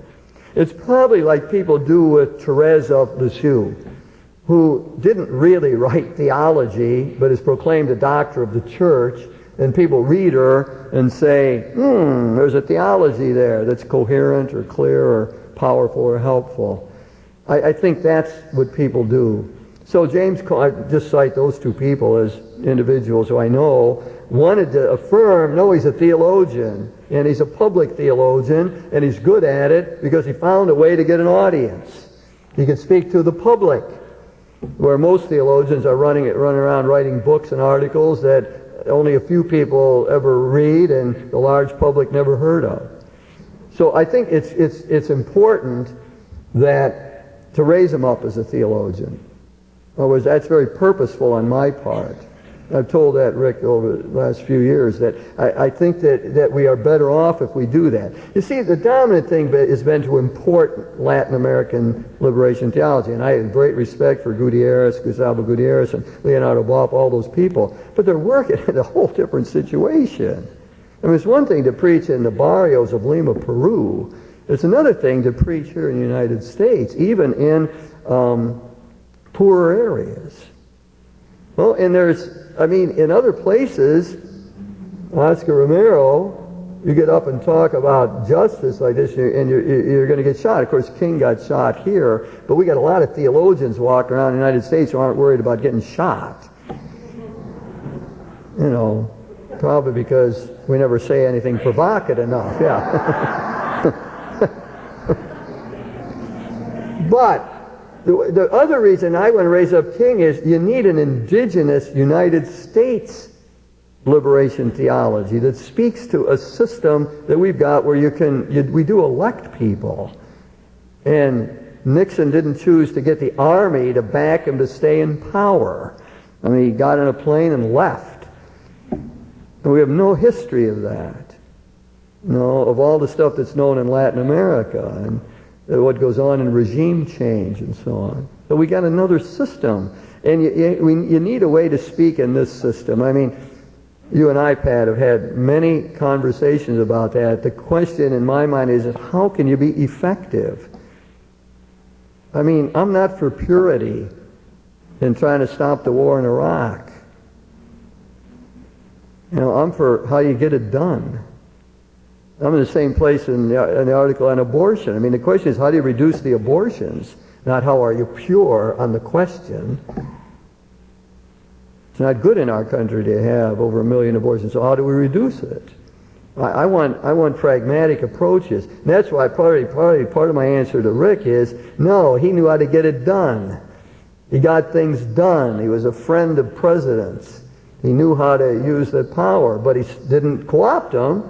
It's probably like people do with Therese of Lisieux, who didn't really write theology, but is proclaimed a doctor of the church, and people read her and say, there's a theology there that's coherent or clear or powerful or helpful. I think that's what people do. So James Cone, I just cite those two people as individuals who I know, wanted to affirm, no, he's a theologian, and he's a public theologian, and he's good at it because he found a way to get an audience. He can speak to the public, where most theologians are running around writing books and articles that only a few people ever read and the large public never heard of. So I think it's important that to raise him up as a theologian. In other words, that's very purposeful on my part. I've told that, Rick, over the last few years, that I think that we are better off if we do that. You see, the dominant thing has been to import Latin American liberation theology, and I have great respect for Gustavo Gutierrez, and Leonardo Boff, all those people, but they're working in a whole different situation. I mean, it's one thing to preach in the barrios of Lima, Peru. It's another thing to preach here in the United States, even in poorer areas. Well, and in other places, Oscar Romero, you get up and talk about justice like this, and you're going to get shot. Of course, King got shot here, but we got a lot of theologians walking around the United States who aren't worried about getting shot. Probably because we never say anything provocative enough, yeah. But the other reason I want to raise up King is you need an indigenous United States liberation theology that speaks to a system that we've got where we do elect people. And Nixon didn't choose to get the army to back him to stay in power. I mean, he got in a plane and left. And we have no history of that. Of all the stuff that's known in Latin America and what goes on in regime change and so on. So we got another system. And you need a way to speak in this system. I mean, you and I, Pat, have had many conversations about that. The question in my mind is how can you be effective? I mean, I'm not for purity in trying to stop the war in Iraq. I'm for how you get it done. I'm in the same place in the article on abortion. I mean, the question is how do you reduce the abortions, not how are you pure on the question. It's not good in our country to have over 1 million abortions, so how do we reduce it? I want pragmatic approaches. And that's why part of my answer to Rick is, no, he knew how to get it done. He got things done. He was a friend of presidents. He knew how to use that power, but he didn't co-opt them.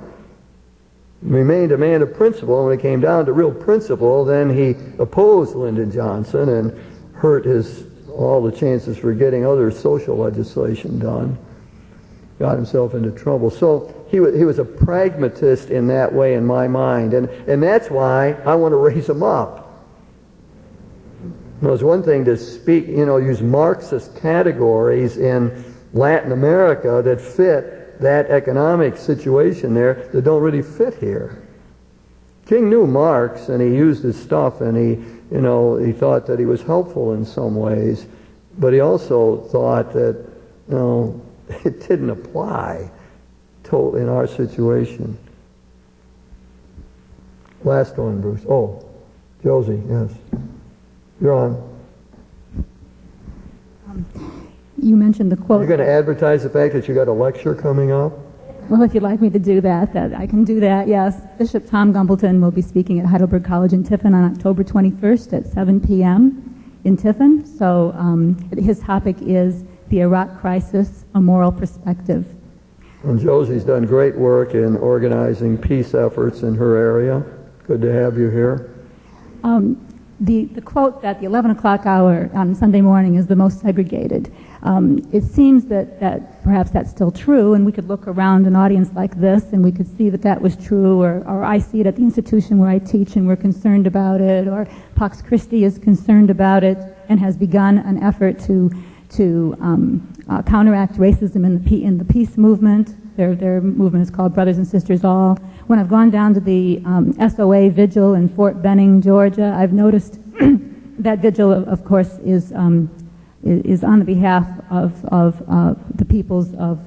He remained a man of principle, and when it came down to real principle, then he opposed Lyndon Johnson and hurt all the chances for getting other social legislation done. Got himself into trouble. So he was a pragmatist in that way in my mind, and that's why I want to raise him up. It's one thing to speak, use Marxist categories in Latin America that fit that economic situation there that don't really fit here. King knew Marx, and he used his stuff, and he thought that he was helpful in some ways, but he also thought that it didn't apply totally in our situation. Last one, Bruce. Oh, Josie, yes. You're on. You mentioned the quote. You're going to advertise the fact that you got a lecture coming up? Well, if you'd like me to do that, I can do that, yes. Bishop Tom Gumbleton will be speaking at Heidelberg College in Tiffin on October 21st at 7 p.m. in Tiffin. So his topic is the Iraq Crisis, a Moral Perspective. And Josie's done great work in organizing peace efforts in her area. Good to have you here. The quote that the 11 o'clock hour on Sunday morning is the most segregated. It seems that perhaps that's still true, and we could look around an audience like this and we could see that that was true, or I see it at the institution where I teach and we're concerned about it, or Pax Christi is concerned about it and has begun an effort to counteract racism in the peace movement. Their movement is called Brothers and Sisters All. When I've gone down to the SOA vigil in Fort Benning, Georgia, I've noticed that vigil, of course, is on the behalf of the peoples of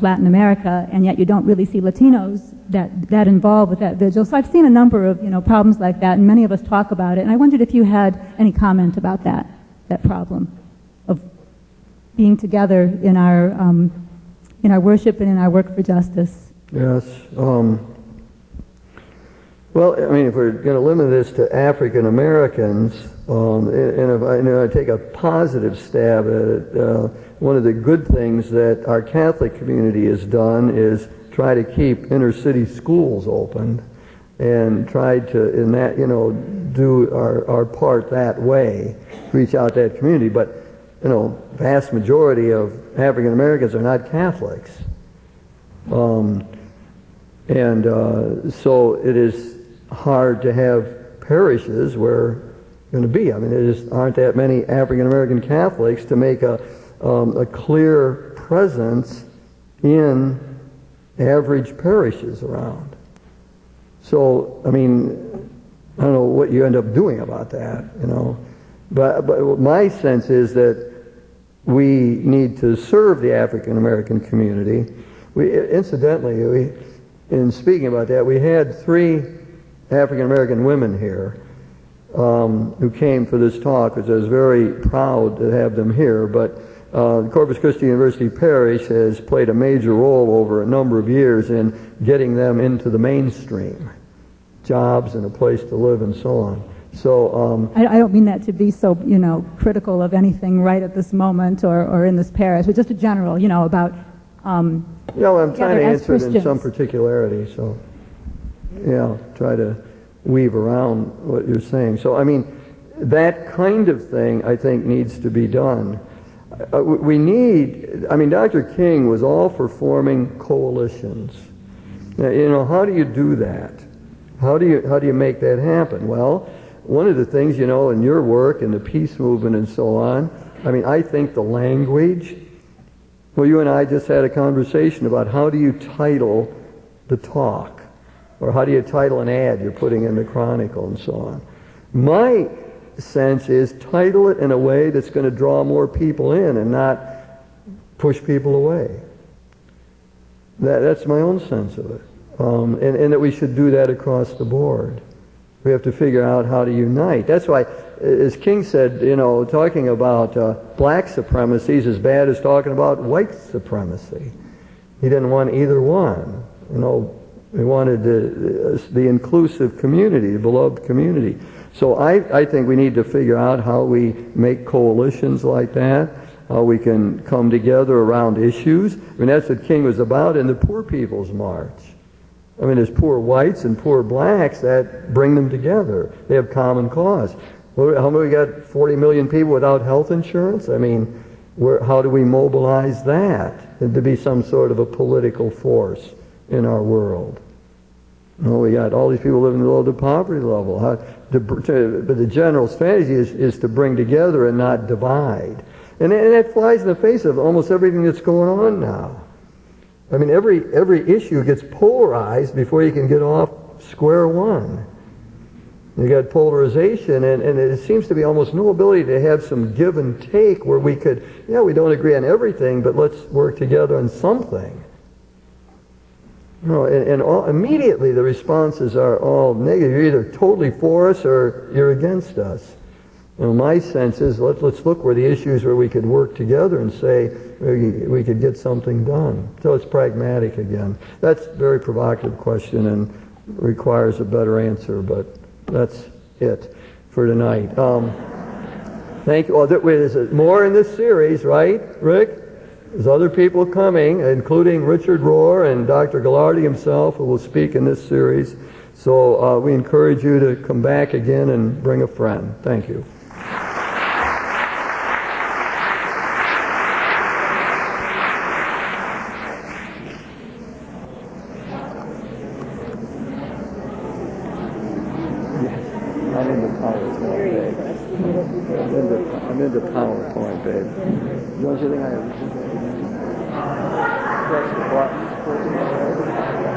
Latin America, and yet you don't really see Latinos that involved with that vigil. So I've seen a number of problems like that, and many of us talk about it. And I wondered if you had any comment about that problem of being together in our worship and in our work for justice. Yes. Well, I mean, if we're going to limit this to African Americans, and if I take a positive stab at it, one of the good things that our Catholic community has done is try to keep inner city schools open and try to, in that, do our part that way, reach out to that community. But, vast majority of African Americans are not Catholics. So it is hard to have parishes where going to be. I mean, there just aren't that many African American Catholics to make a clear presence in average parishes around. So, I mean, I don't know what you end up doing about that, But my sense is that we need to serve the African American community. Incidentally, in speaking about that, we had 3 African American women here who came for this talk, which I was very proud to have them here. But Corpus Christi University Parish has played a major role over a number of years in getting them into the mainstream, jobs and a place to live and so on. So I don't mean that to be so, critical of anything right at this moment or in this parish, but just a general, about I'm trying to answer it in some particularity, so try to weave around what you're saying. So, I mean, that kind of thing, I think, needs to be done. Dr. King was all for forming coalitions. Now, how do you do that? How do you make that happen? Well, one of the things, in your work and the peace movement and so on, I think the language. Well, you and I just had a conversation about how do you title the talk, or how do you title an ad you're putting in the Chronicle and so on. My sense is title it in a way that's going to draw more people in and not push people away. That's my own sense of it, and that we should do that across the board. We have to figure out how to unite. That's why, as King said, talking about black supremacy is as bad as talking about white supremacy. He didn't want either one. He wanted the inclusive community, the beloved community. So I think we need to figure out how we make coalitions like that, how we can come together around issues. That's what King was about in the Poor People's March. There's poor whites and poor blacks that bring them together. They have common cause. How many we got 40 million people without health insurance? How do we mobilize that to be some sort of a political force in our world? We got all these people living below the poverty level. But the general strategy is to bring together and not divide. And that flies in the face of almost everything that's going on now. Every issue gets polarized before you can get off square one. You got polarization, and it seems to be almost no ability to have some give and take where we could, we don't agree on everything, but let's work together on something. Immediately the responses are all negative. You're either totally for us or you're against us. My sense is let's look where the issues where we could work together and say we could get something done. So it's pragmatic again. That's a very provocative question and requires a better answer, but that's it for tonight. Thank you. Oh, there's more in this series, right, Rick? There's other people coming, including Richard Rohr and Dr. Gallardi himself, who will speak in this series. So we encourage you to come back again and bring a friend. Thank you. I'm into PowerPoint, babe. Don't you think I have? Press the buttons.